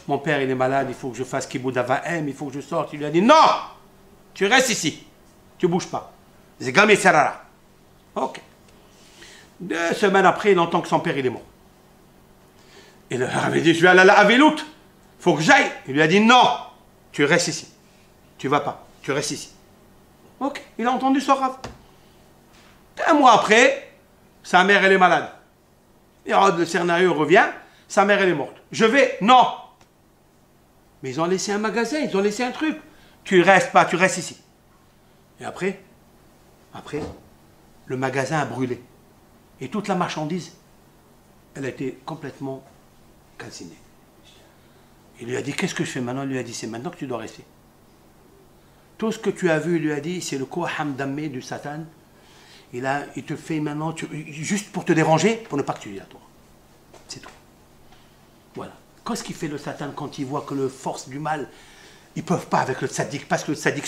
mon père, il est malade, il faut que je fasse Kiboud Avahem, il faut que je sorte. Il lui a dit, non, tu restes ici. Tu ne bouges pas. Zegam et Sarara. Ok. 2 semaines après, il entend que son père il est mort. Et le Rav dit, je vais aller à la Avelout. Faut que j'aille. Il lui a dit, non, tu restes ici. Tu vas pas, tu restes ici. Ok, il a entendu son Rav. 1 mois après, sa mère elle est malade. Et le scénario revient, sa mère elle est morte. Je vais, non. Mais ils ont laissé un magasin, ils ont laissé un truc. Tu restes pas, tu restes ici. Et après, le magasin a brûlé. Et toute la marchandise, elle a été complètement calcinée. Il lui a dit, qu'est-ce que je fais maintenant? Il lui a dit, c'est maintenant que tu dois rester. Tout ce que tu as vu, il lui a dit, c'est le Koham Dammé du Satan. Il te fait maintenant, juste pour te déranger, pour ne pas que tu y à toi. C'est tout. Voilà. Qu'est-ce qu'il fait le Satan quand il voit que les forces du mal, ils ne peuvent pas avec le tzaddik, parce que le tzaddik,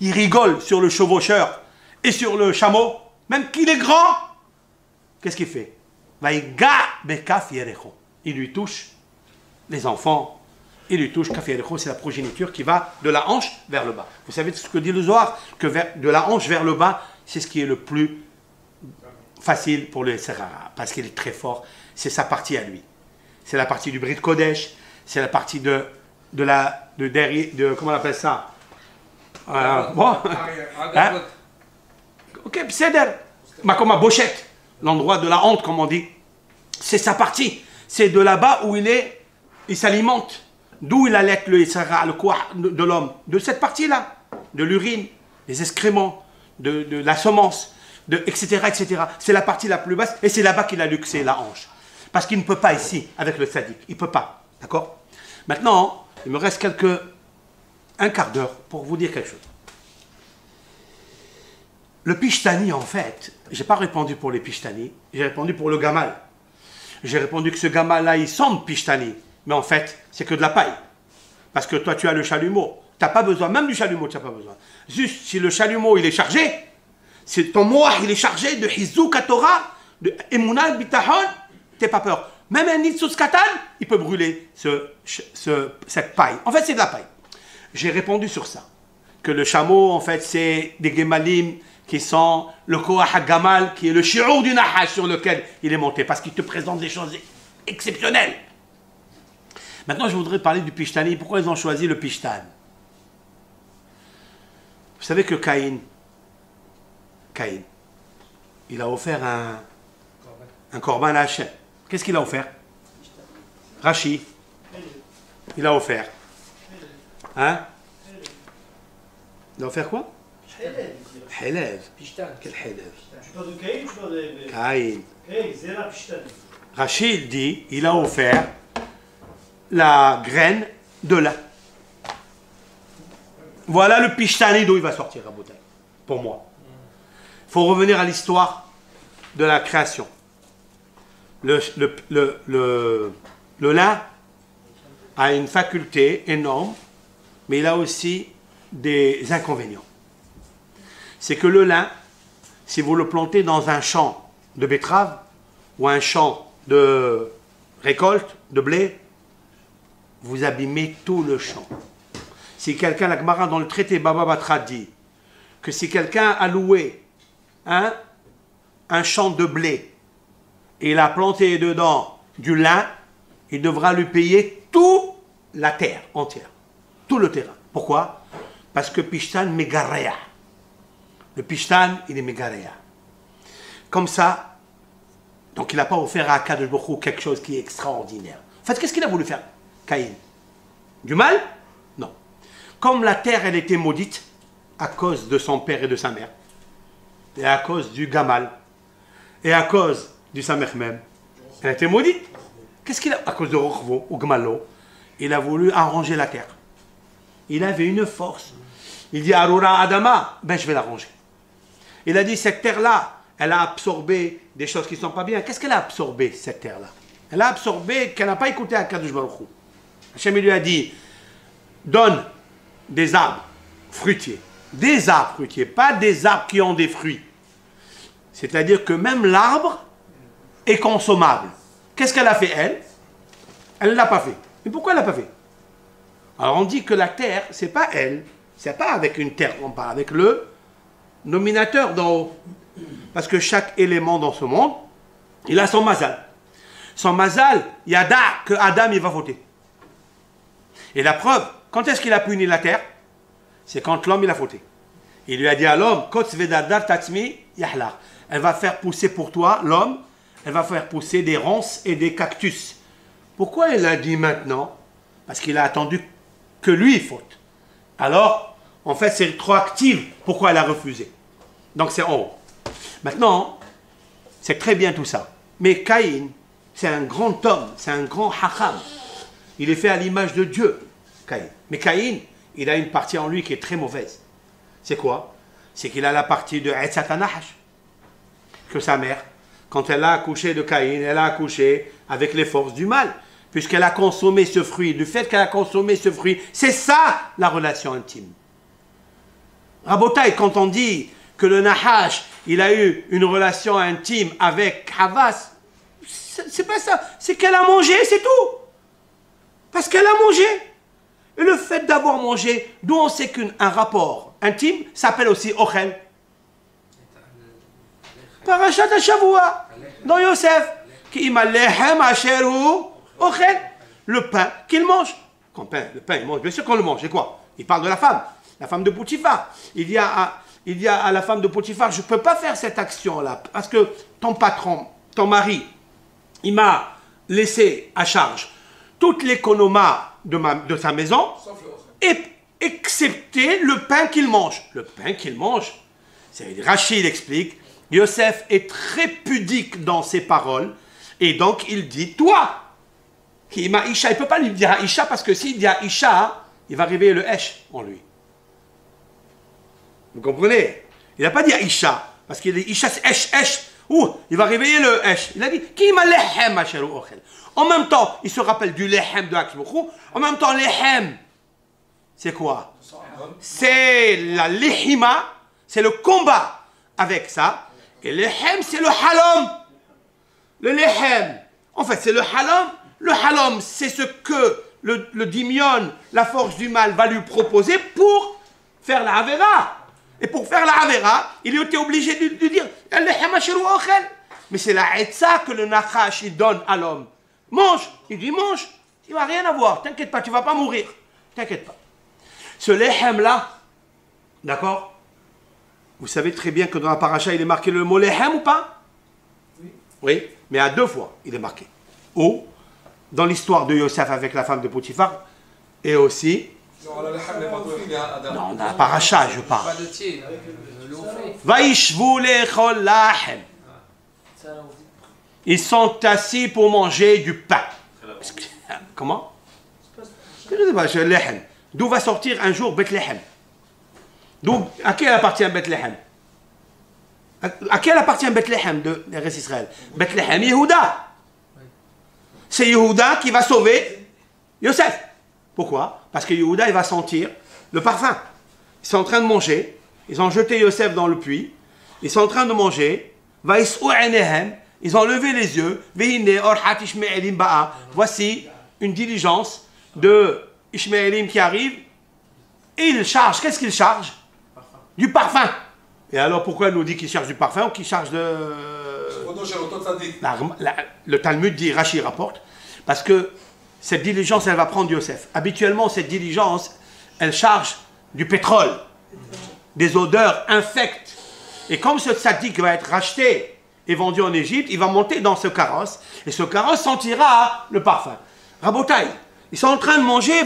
il rigole sur le chevaucheur et sur le chameau, même qu'il est grand. Qu'est-ce qu'il fait? Il lui touche les enfants. Il lui touche, c'est la progéniture qui va de la hanche vers le bas. Vous savez ce que dit le Zohar? Que de la hanche vers le bas, c'est ce qui est le plus facile pour le Serara, parce qu'il est très fort. C'est sa partie à lui. C'est la partie du Brit Kodesh, c'est la partie de comment on appelle ça? Bon. Hein? Ok, Pseder. Makoma Bochette, l'endroit de la honte, comme on dit. C'est sa partie. C'est de là-bas où il s'alimente. D'où il allait le Isara, le quoi de l'homme? De cette partie-là, de l'urine, des excréments, de la semence, etc., etc. C'est la partie la plus basse et c'est là-bas qu'il a luxé la hanche. Parce qu'il ne peut pas ici, avec le sadique. Il ne peut pas. D'accord? Maintenant, il me reste un quart d'heure pour vous dire quelque chose. Le Pishtani, en fait, je n'ai pas répondu pour les Pishtani, j'ai répondu pour le Gamal. J'ai répondu que ce Gamal-là, il semble Pishtani. Mais en fait, c'est que de la paille. Parce que toi, tu as le chalumeau. Tu n'as pas besoin, même du chalumeau, tu n'as pas besoin. Juste, si le chalumeau, il est chargé, c'est ton moah, il est chargé de Hizouk Torah, de Emunah Bitahon, tu n'as pas peur. Même un Nitsus Katan, il peut brûler cette paille. En fait, c'est de la paille. J'ai répondu sur ça. Que le chameau, en fait, c'est des Gemalim qui sont le Koah Gamal, qui est le shi'ur du Nahash sur lequel il est monté. Parce qu'il te présente des choses exceptionnelles. Maintenant, je voudrais parler du Pishtani. Pourquoi ils ont choisi le Pishtan? Vous savez que Caïn, il a offert un korban à Hachem. Qu'est-ce qu'il a offert? Rashi. Il a offert. Hein? Il a offert quoi? Helev. Quel Helev? Tu parles de Caïn ou tu parles de... Caïn. Caïn, c'est la Pishtani. Rashi, il dit, il a offert la graine de lin. Voilà le Pishtani d'où il va sortir à bouteille, pour moi. Il faut revenir à l'histoire de la création. Le lin a une faculté énorme, mais il a aussi des inconvénients. C'est que le lin, si vous le plantez dans un champ de betterave ou un champ de récolte, de blé, vous abîmez tout le champ. Si quelqu'un, la Gemara dans le traité Baba Batra dit que si quelqu'un a loué un champ de blé et il a planté dedans du lin, il devra lui payer toute la terre entière, tout le terrain. Pourquoi? Parce que Pishtan Megareya. Le Pishtan, il est Megareya. Comme ça, donc il n'a pas offert à Akadosh Baruch Hu quelque chose qui est extraordinaire. En fait, qu'est-ce qu'il a voulu faire, Caïn? Du mal? Non. Comme la terre, elle était maudite à cause de son père et de sa mère, et à cause du Gamal, et à cause du Samer même, elle était maudite. Qu'est-ce qu'il a? À cause de Rochvo ou Gmalo, il a voulu arranger la terre. Il avait une force. Il dit Arura Adama, ben je vais l'arranger. Il a dit cette terre-là, elle a absorbé des choses qui ne sont pas bien. Qu'est-ce qu'elle a absorbé, cette terre-là? Elle a absorbé qu'elle n'a pas écouté Akadosh Baruch Hu. Hachem lui a dit, donne des arbres fruitiers. Des arbres fruitiers, pas des arbres qui ont des fruits. C'est-à-dire que même l'arbre est consommable. Qu'est-ce qu'elle a fait, elle? Elle ne l'a pas fait. Mais pourquoi elle ne l'a pas fait? Alors on dit que la terre, ce n'est pas elle, C'est pas avec une terre qu'on parle, avec le nominateur d'en haut. Parce que chaque élément dans ce monde, il a son mazal. Son mazal, il y a que Adam il va voter. Et la preuve, quand est-ce qu'il a puni la terre? C'est quand l'homme il a fauté. Il lui a dit à l'homme, elle va faire pousser pour toi, l'homme, elle va faire pousser des ronces et des cactus. Pourquoi il l'a dit maintenant? Parce qu'il a attendu que lui faute. Alors, en fait, c'est rétroactif. Pourquoi elle a refusé? Donc c'est en haut. Maintenant, c'est très bien tout ça. Mais Caïn, c'est un grand homme, c'est un grand hacham. Il est fait à l'image de Dieu, Caïn. Mais Caïn, il a une partie en lui qui est très mauvaise. C'est quoi? C'est qu'il a la partie de Etzatanahash. Que sa mère, quand elle a accouché de Caïn, elle a accouché avec les forces du mal. Puisqu'elle a consommé ce fruit. Du fait qu'elle a consommé ce fruit, c'est ça la relation intime. Rabotaï, quand on dit que le Nahash, il a eu une relation intime avec Havas, c'est pas ça. C'est qu'elle a mangé, c'est tout. Parce qu'elle a mangé. Et le fait d'avoir mangé, d'où on sait qu'un rapport intime s'appelle aussi Ochel. Parashat HaShavua, dans Yosef, qui m'a lehem asher hu ochel, le pain qu'il mange. Quand le pain il mange, bien sûr qu'on le mange. C'est quoi? Il parle de la femme de Potiphar. Il dit à la femme de Potiphar, je ne peux pas faire cette action-là, parce que ton patron, ton mari, il m'a laissé à charge toute l'économa de sa maison, excepté le pain qu'il mange. Le pain qu'il mange, Rachid explique, Yosef est très pudique dans ses paroles, et donc il dit, toi, qui m'a Isha, il ne peut pas lui dire à Isha, parce que s'il dit à Isha, il va réveiller le Esh en lui. Vous comprenez? Il n'a pas dit à Isha, parce qu'il dit Isha c'est Esh. Ouh, il va réveiller le Esh. Il a dit, qui m'a lehem asher hu ochel. En même temps, il se rappelle du lehem de Akshbouchou. En même temps, lehem, c'est quoi? C'est la lehima, c'est le combat avec ça. Et lehem, c'est le halom. Le lehem, en fait, c'est le halom. Le halom, c'est ce que le dimion, la force du mal, va lui proposer pour faire la avera. Et pour faire la avera, il était obligé de dire lehem asher hu ochel. Mais c'est la etza que le Nachash il donne à l'homme. Mange. Il dit mange. Il ne va rien avoir. T'inquiète pas, tu ne vas pas mourir. T'inquiète pas. Ce lehem-là, d'accord? Vous savez très bien que dans la paracha, il est marqué le mot lehem ou pas? Oui, mais à 2 fois, il est marqué. Ou, dans l'histoire de Yosef avec la femme de Potiphar, et aussi... Non, dans la paracha, je parle. Vaishvu lechol lahem. Ils sont assis pour manger du pain. Comment? Je ne sais pas, c'est lehem. D'où va sortir un jour Bethléem? À qui appartient Bethléem? À qui appartient Bethléem de l'Eretz Israël? Bethléem, Yehuda. C'est Yehuda qui va sauver Yosef. Pourquoi? Parce que Yehuda, il va sentir le parfum. Ils sont en train de manger. Ils ont jeté Yosef dans le puits. Ils sont en train de manger. Ils ont levé les yeux. Voici une diligence de Ishmaélim qui arrive. Et il charge. Qu'est-ce qu'il charge? Du parfum. Et alors pourquoi il nous dit qu'il cherche du parfum ou qu'il charge de... Le Talmud dit, Rashi rapporte, parce que cette diligence, elle va prendre Yosef. Habituellement, cette diligence, elle charge du pétrole, des odeurs infectes. Et comme ce tzaddik va être racheté et vendu en Égypte, il va monter dans ce carrosse, et ce carrosse sentira le parfum. Rabotaï, ils sont en train de manger,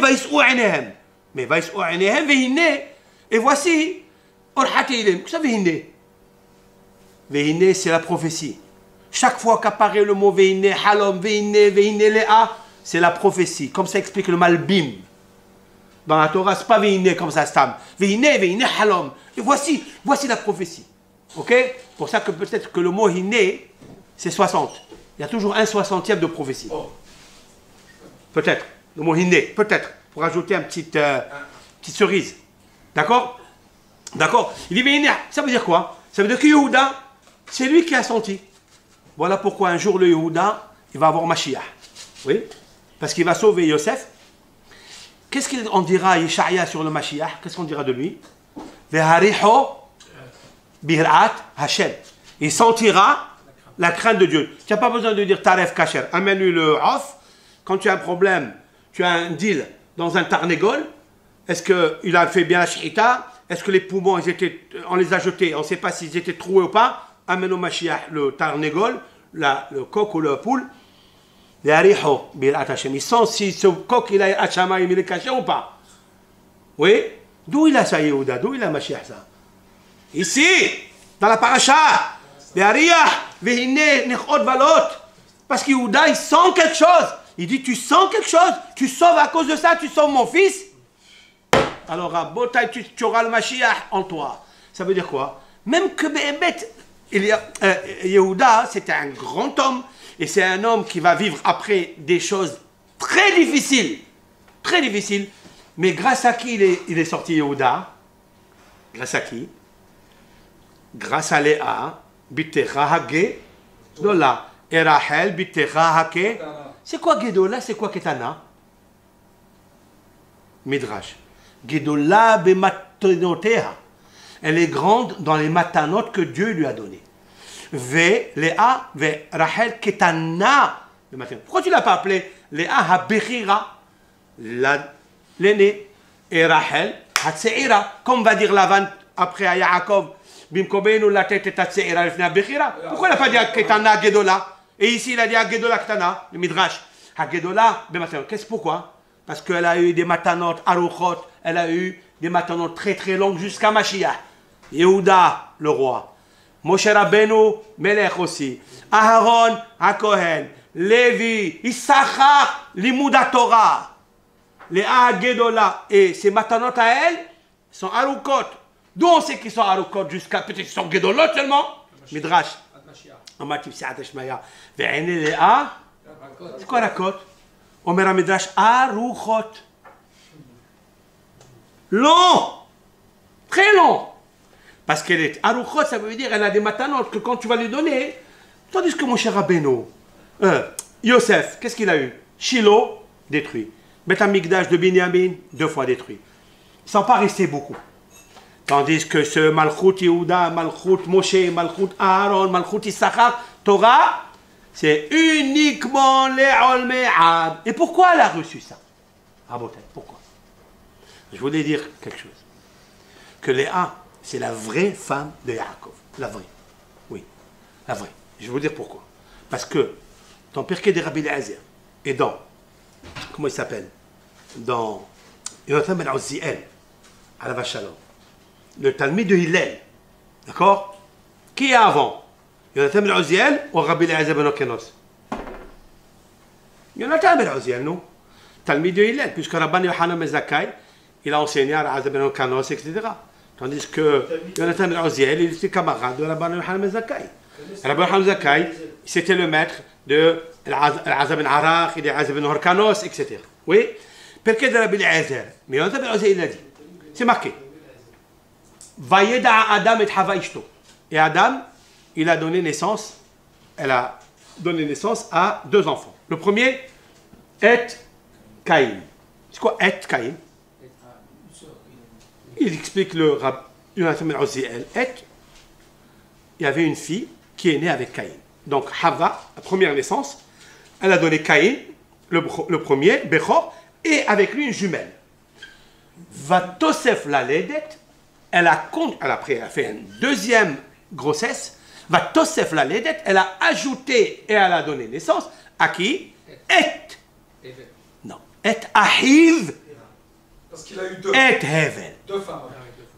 mais et voici, qu'est-ce que Vehine, c'est la prophétie. Chaque fois qu'apparaît le mot Vehine, Halom, Vehine, Léa, c'est la prophétie. Comme ça explique le Malbim. Dans la Torah, ce n'est pas Vehine comme ça, Stam. Vehine, Halom. Et voici la prophétie. Ok? Pour ça que peut-être que le mot Hine, c'est 60. Il y a toujours un 60e de prophétie. Peut-être. Le mot Hine, peut-être. Pour ajouter une petite cerise. D'accord? D'accord? Il dit Vehine, ça veut dire quoi? Ça veut dire que Yehuda, c'est lui qui a senti. Voilà pourquoi un jour le Yehuda, il va avoir Mashiach. Oui? Parce qu'il va sauver Yosef. Qu'est-ce qu'on dira à Yeshaya sur le Mashiach? Qu'est-ce qu'on dira de lui? Vehariho bir'at Hashem. Il sentira la crainte de Dieu. Tu n'as pas besoin de dire Taref Kacher. Amène-lui le off. Quand tu as un problème, tu as un deal dans un tarnégol. Est-ce qu'il a fait bien la shita? Est-ce que les poumons, on les a jetés? On ne sait pas s'ils étaient troués ou pas. Amène au Mashiach le tarnégol, le coq ou le poule. Vehariho bir'at Hashem. Il sent si ce coq, il a Hachamaïm, il est caché ou pas. Oui? D'où il a ça, Yehuda? D'où il a Mashiach ça? Ici, dans la paracha. Parce que Yehuda, il sent quelque chose. Il dit, tu sens quelque chose, tu sauves à cause de ça, tu sauves mon fils. Alors, à Botaï, tu auras le Mashiach en toi. Ça veut dire quoi? Même que Béhémet, Yehuda, c'était un grand homme, et c'est un homme qui va vivre après des choses très difficiles. Très difficiles. Mais grâce à qui il est sorti Yehuda? Grâce à qui? Grâce à Léa. Bitecha Gedola. Et Rachel, Bitecha C'est quoi Gedola? C'est quoi Ketana? Midrash. Gedola bematanoteha. Elle est grande dans les matanotes que Dieu lui a données. Ve Léa, ve Rachel Ketana. Pourquoi tu ne l'as pas appelé Léa Habechira? L'aîné. Et Rachel Hatseira. Comme va dire Lavan après à Yaakov. Pourquoi il n'a pas dit Ketana Gedola? Et ici il a dit Gedola Ketana, le Midrash. Gedola, pourquoi? Parce qu'elle a eu des matanotes aruchot, elle a eu des matanotes très très longues jusqu'à Mashiach. Yehuda, le roi. Moshe Rabbeinu, Melech aussi. Aharon, Hakohen. Lévi, Issachar, Limouda Torah. Les Gedola et ces matanotes à elle sont aruchot. D'où on sait qu'ils sont Arukot jusqu'à peut-être qu'ils sont Gedolot seulement? Midrash. Amatif Siat Eshmaya. Ve'ene Léa. C'est quoi Rakot? Omer Midrash Aruchot. Long. Très long. Parce qu'elle est Aruchot, ça veut dire elle a des matanotes que quand tu vas lui donner. Tandis que mon cher Rabbeinu, Yosef, qu'est-ce qu'il a eu? Shiloh, détruit. Beth Amikdash de Binyamin, 2 fois détruit. Ils ne sont pas restés beaucoup. Tandis que ce Malchut Yehuda, Malchut Moshe, Malchut Aaron, Malchut Issachar, Torah, c'est uniquement les Olme'ad. Et pourquoi elle a reçu ça? Ah bon, pourquoi? Je voulais dire quelque chose. Que Léa, c'est la vraie femme de Yaakov. La vraie. Oui, la vraie. Je vais vous dire pourquoi. Parce que dans Pirkei de Rabbi Eliezer et dans, comment il s'appelle? Dans Yonatan ben Uzziel, à la Vachalom. Le Talmud de Hillel, d'accord? Qui est avant? Yonatan ben Uzziel ou Rabbi Eliezer ben Okenos? Yonatan ben Uzziel, non? Talmud de Hillel, puisque Rabban Yohanan ben Zakkai, il a enseigné à Eliezer ben Okenos, etc. Tandis que Yonatan ben Uzziel, il était camarade de Rabban Yohanan ben Zakkai. Rabban Yohanan ben Zakkai, c'était le maître de Eliezer ben Arach, Eliezer ben Horkanos, etc. Oui? Pirkei de Rabbi Eliezer. Mais Yonatan ben Uzziel, il a dit. C'est marqué. Vayeda Adam et Hava Ishto. Et Adam, il a donné naissance, elle a donné naissance à 2 enfants. Le premier, Et Caïn. C'est quoi Et Caïn? Il explique le Yonatan ben Uzziel. Et, il y avait une fille qui est née avec Caïn. Donc Hava, la première naissance, elle a donné Caïn, le premier, Bechor, et avec lui une jumelle. Vatosef la ledet. Elle a fait une deuxième grossesse. Va Tosef la Ledet, elle a ajouté et elle a donné naissance à qui? Et. Non. Et Ahiv. Parce qu'il a eu 2. Et Hevel. 2 femmes.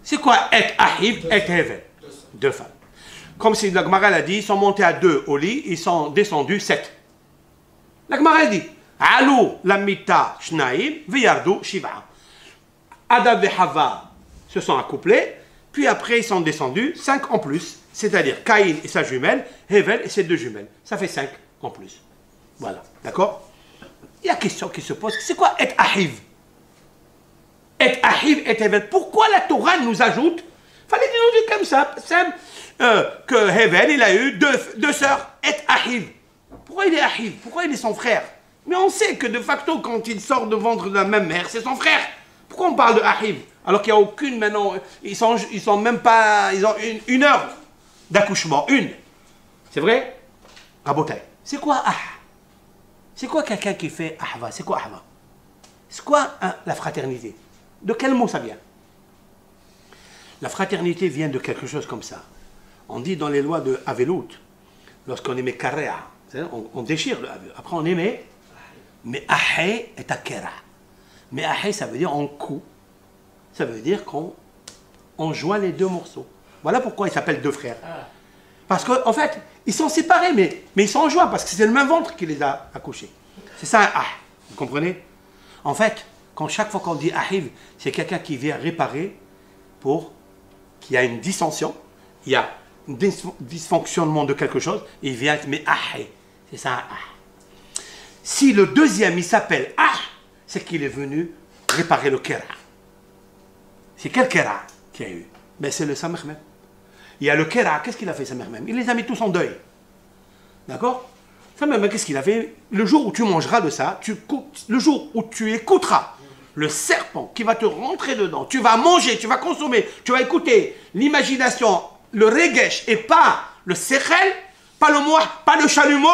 C'est quoi Et Ahiv, Et Hevel? 2 femmes. Comme si la Gemara a dit, ils sont montés à 2 au lit, ils sont descendus 7. La Gemara a dit, Alou lamita shnaim, viyardu shiva. Adam et Hava se sont accouplés, puis après ils sont descendus 5 en plus, c'est-à-dire Caïn et sa jumelle, Hevel et ses 2 jumelles. Ça fait 5 en plus. Voilà, d'accord? Il y a une question qui se pose, c'est quoi Et Ahiv? Et Ahiv et Hevel. Pourquoi la Torah nous ajoute? Fallait nous dire comme ça, que Hevel, il a eu 2 sœurs, Et Ahiv. Pourquoi il est Ahiv? Pourquoi il est son frère? Mais on sait que de facto, quand il sort de ventre de la même mère, c'est son frère. Pourquoi on parle de Ahiv? Alors qu'il n'y a aucune maintenant, ils sont même pas, ils ont une heure d'accouchement, une. C'est vrai? Rabotai. C'est quoi Ah? C'est quoi quelqu'un qui fait Ahva? C'est quoi Ahva? C'est quoi la fraternité? De quel mot ça vient? La fraternité vient de quelque chose comme ça. On dit dans les lois de Avelout, lorsqu'on aimait Karrea, on déchire le Avelout. Après on aimait, mais Ahé est à Kera. Mais Ahé, ça veut dire on coupe. Ça veut dire qu'on joint les deux morceaux. Voilà pourquoi ils s'appellent deux frères. Parce qu'en fait, ils sont séparés, mais ils sont joints, parce que c'est le même ventre qui les a accouchés. C'est ça un Ah. Vous comprenez? En fait, chaque fois qu'on dit Ahiv, c'est quelqu'un qui vient réparer pour qu'il y a une dissension, il y a un dysfonctionnement de quelque chose, et il vient mais Ahé. C'est ça un Ah. Si le deuxième, il s'appelle Ah, c'est qu'il est venu réparer le Kera. C'est quel Kera qu'il y a eu? Ben c'est le Samech même. Il y a le Kera, qu'est-ce qu'il a fait Samech même? Il les a mis tous en deuil. D'accord? Samech même, qu'est-ce qu'il a fait? Le jour où tu mangeras de ça, le jour où tu écouteras le serpent qui va te rentrer dedans, tu vas manger, tu vas consommer, tu vas écouter l'imagination, le regesh et pas le sechel, pas le moi, pas le chalumeau.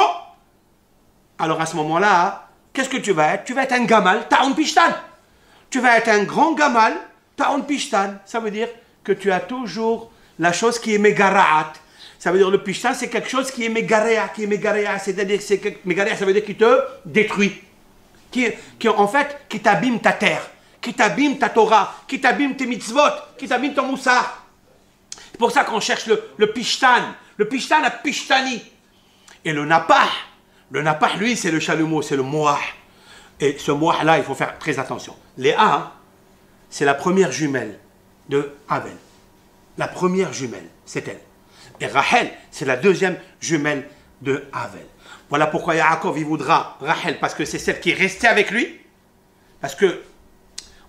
Alors à ce moment-là, qu'est-ce que tu vas être? Tu vas être un gamal, ta'on pishtan. Tu vas être un grand gamal, ta'on pishtan. Ça veut dire que tu as toujours la chose qui est megara'at. Ça veut dire le pishtan, c'est quelque chose qui est megaréa, c'est-à-dire megaréa, ça veut dire qui te détruit. Qui en fait, qui t'abîme ta terre, qui t'abîme ta Torah, qui t'abîme tes mitzvot, qui t'abîme ton moussar. C'est pour ça qu'on cherche le pishtan à pishtani. Et le napah, lui, c'est le chalumeau, c'est le moah. Et ce moah-là, il faut faire très attention. Léa, c'est la première jumelle de Abel. La première jumelle, c'est elle. Et Rachel, c'est la deuxième jumelle de Abel. Voilà pourquoi Yaakov, il voudra Rachel, parce que c'est celle qui est restée avec lui. Parce que,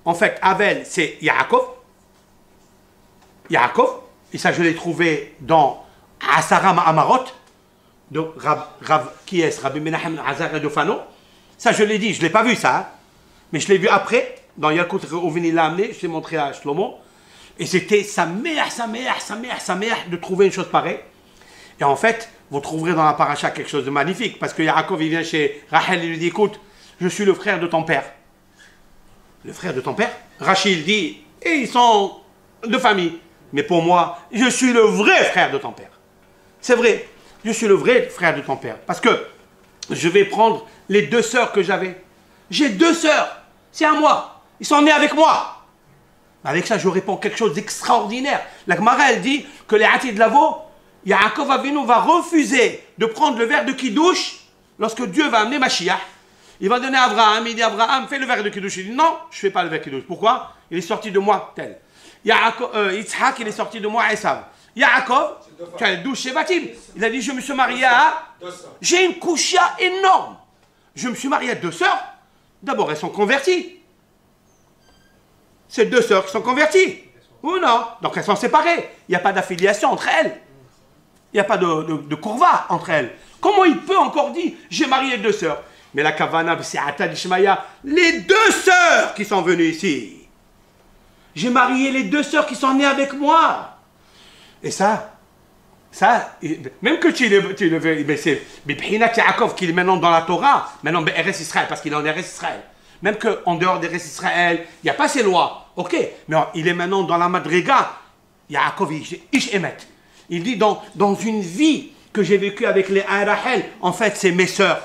en fait, Abel, c'est Yaakov. Et ça, je l'ai trouvé dans Asara Ma'amarot, de qui est Rabbi Menachem Azar de Fano. Ça, je l'ai dit, je ne l'ai pas vu ça, hein, mais je l'ai vu après, dans Yalkut Reuveni l'a amené, je l'ai montré à Shlomo. Et c'était sa mère de trouver une chose pareille. Et en fait, vous trouverez dans la paracha quelque chose de magnifique, parce que Yaakov, il vient chez Rachel, il lui dit, écoute, je suis le frère de ton père. Le frère de ton père? Rachel dit, et ils sont de famille. Mais pour moi, je suis le vrai frère de ton père. C'est vrai, je suis le vrai frère de ton père. Parce que je vais prendre les deux sœurs que j'avais. J'ai deux sœurs, c'est à moi. Ils sont nés avec moi. Avec ça, je réponds quelque chose d'extraordinaire. La Gemara, elle dit que les Hatid Lavo, Yaakov Avinu va refuser de prendre le verre de Kiddush lorsque Dieu va amener Mashiach. Il va donner à Abraham, il dit Abraham, fais le verre de Kiddush. Il dit non, je ne fais pas le verre de Kiddush. Pourquoi? Il est sorti de moi, tel. Yitzhak, il est sorti de moi, Esav. Yaakov, tu as 12 Shevatim. Il a dit je me suis marié à. J'ai une kouchia énorme. Je me suis marié à deux sœurs. D'abord, elles sont converties. C'est deux sœurs qui sont converties. Ou non? Donc elles sont séparées. Il n'y a pas d'affiliation entre elles. Il n'y a pas de courva entre elles. Comment il peut encore dire j'ai marié deux sœurs? Mais la kavana, c'est Ata d'Ishmaïa, les deux sœurs qui sont venues ici. J'ai marié les deux sœurs qui sont nées avec moi. Et ça, même que tu le veux, c'est Bibhinat Yaakov qui est maintenant dans la Torah, maintenant Eretz Israël, parce qu'il est en Eretz Israël. Même qu'en dehors d'Eretz Israël, il n'y a pas ces lois. Ok, mais il est maintenant dans la Madriga. Yaakov, Ish Emet. Il dit dans une vie que j'ai vécue avec les Rachel, en fait, c'est mes sœurs.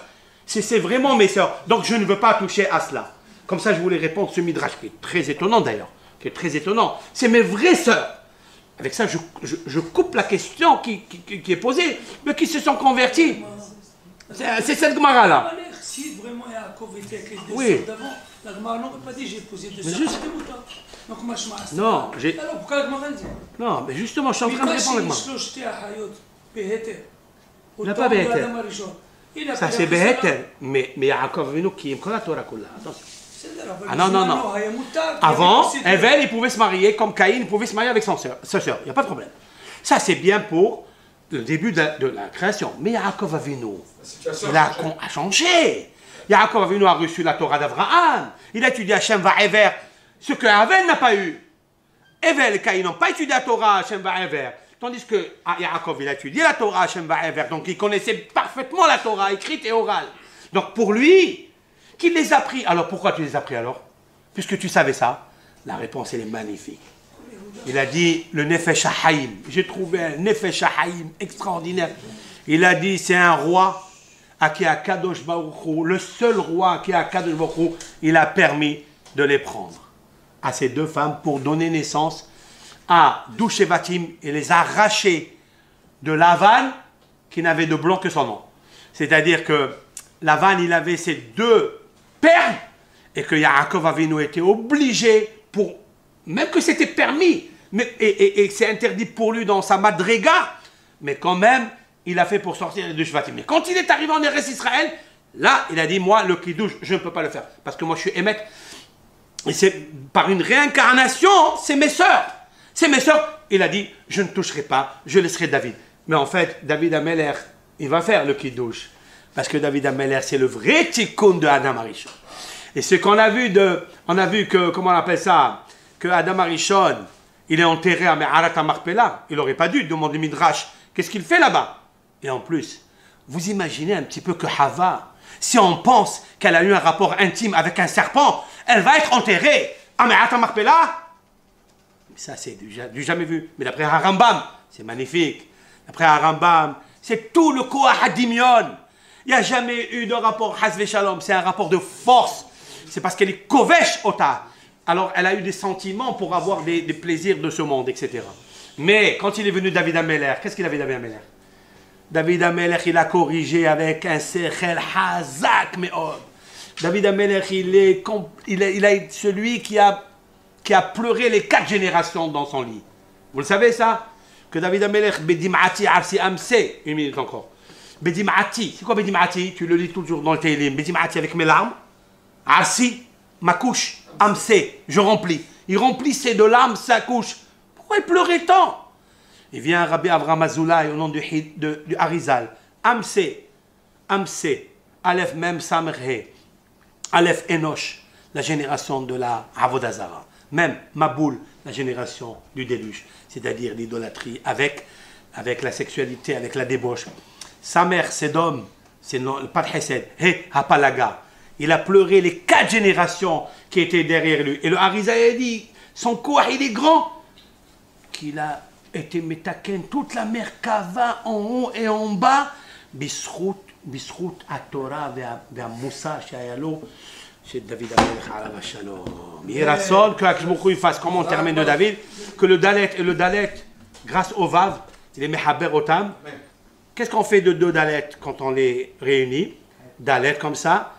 C'est vraiment mes sœurs. Donc je ne veux pas toucher à cela. Comme ça, je voulais répondre ce midrash qui est très étonnant d'ailleurs. Qui est très étonnant. C'est mes vraies sœurs. Avec ça, je coupe la question qui est posée, mais qui se sont convertis. C'est cette Gemara-là. Si vraiment Yaakov était avec les deux Oui. sœurs d'avant, la Gemara n'aurait pas dit j'ai posé deux Mais sœurs. juste- Donc moi je m'assure. Non, Alors pourquoi la Gemara dit? non, mais justement, je suis en train de répondre avec moi. Il n'a pas Beheter. Ça, c'est Beheter. Mais Yaakov Avinu qui aime la Torah Kulla. Attention. Ah non, non, non. Avant, Evel, il pouvait se marier comme Caïn, il pouvait se marier avec sa sœur. Il n'y a pas de problème. Ça, c'est bien pour le début de la création. Mais Yaakov Avinu, il a changé. Yaakov Avinu a reçu la Torah d'Abraham. Il a étudié Hachem Va'ever, ce que Havel n'a pas eu. Evel et Caïn n'ont pas étudié la Torah Hachem Va'ever. Tandis que Yaakov, il a étudié la Torah Hachem Va'ever. Donc il connaissait parfaitement la Torah, écrite et orale. Donc pour lui, qu'il les a pris. Alors pourquoi tu les as pris alors? Puisque tu savais ça. La réponse, elle est magnifique. Il a dit le Nefesh HaHaim. J'ai trouvé un Nefesh HaHaim extraordinaire. Il a dit c'est un roi à qui a Kadosh Baruch Hu, le seul roi qui a Kadosh Baruch Hu, il a permis de les prendre à ces deux femmes pour donner naissance à 12 Shevatim et les arracher de Lavan qui n'avait de blanc que son nom. C'est-à-dire que Lavan, il avait ses deux perles et que Yaakov Avinu était obligé, pour, même que c'était permis, mais, et c'est interdit pour lui dans sa madriga, mais quand même, il a fait pour sortir les deux Shvatim. Mais quand il est arrivé en Eretz Israël, là, il a dit, moi, le Kiddush, je ne peux pas le faire, parce que moi, je suis émet. Et c'est par une réincarnation, c'est mes sœurs. C'est mes sœurs. Il a dit, je ne toucherai pas, je laisserai David. Mais en fait, David Ameler, il va faire le Kiddush. Parce que David Ameler, c'est le vrai tikkun de Adam Arishon. Et ce qu'on a vu on a vu que, comment on appelle ça, que Adam Arishon, il est enterré à Me'arat HaMarpela. Il n'aurait pas dû demander Midrash. Qu'est-ce qu'il fait là-bas? Et en plus, vous imaginez un petit peu que Hava, si on pense qu'elle a eu un rapport intime avec un serpent, elle va être enterrée à Me'arat HaMarpela? Ça, c'est du jamais vu. Mais d'après Harambam, c'est magnifique. D'après Harambam, c'est tout le Koach HaDimyon. Il n'y a jamais eu de rapport Hasve Shalom. C'est un rapport de force. C'est parce qu'elle est Kovesh Ota. Alors, elle a eu des sentiments pour avoir des plaisirs de ce monde, etc. Mais quand il est venu David Ameler, qu'est-ce qu'il avait David Ameler? David Ameler, il a corrigé avec un Sechel Hazak Meod. David Ameler, il est celui qui a pleuré les 4 générations dans son lit. Vous le savez ça? Que David Ameler, Bedimati Arsi Amse, une minute encore. Bedimati, c'est quoi Bedimati? Tu le lis toujours dans le Télim. Bedimati avec mes larmes. Arsi, ma couche. Amse, je remplis. Il remplissait de larmes sa couche. Pourquoi il pleurait tant? Il vient Rabbi Avraham Azoulay au nom du Harizal. Amse, Amse, Aleph Mem Samerhe, Aleph Enosh, la génération de la Avodazara. Même Maboul, la génération du déluge, c'est-à-dire l'idolâtrie avec la sexualité, avec la débauche. Sa mère, Sedom, c'est pas de Hesed, Hapalaga. Il a pleuré les 4 générations qui étaient derrière lui. Et le Harizal a dit, son corps, il est grand, qu'il a été métaken toute la mer Kava en haut et en bas, Bisrout à Torah vers Moussa, Shayalo. C'est David Amelech Alav Shalom. Il rassole que Akshmoukou fasse comme on termine de David, que le Dalet, grâce au Vav, il est Mehaber Otam. Qu'est-ce qu'on fait de 2 Dalet quand on les réunit? Dalet comme ça,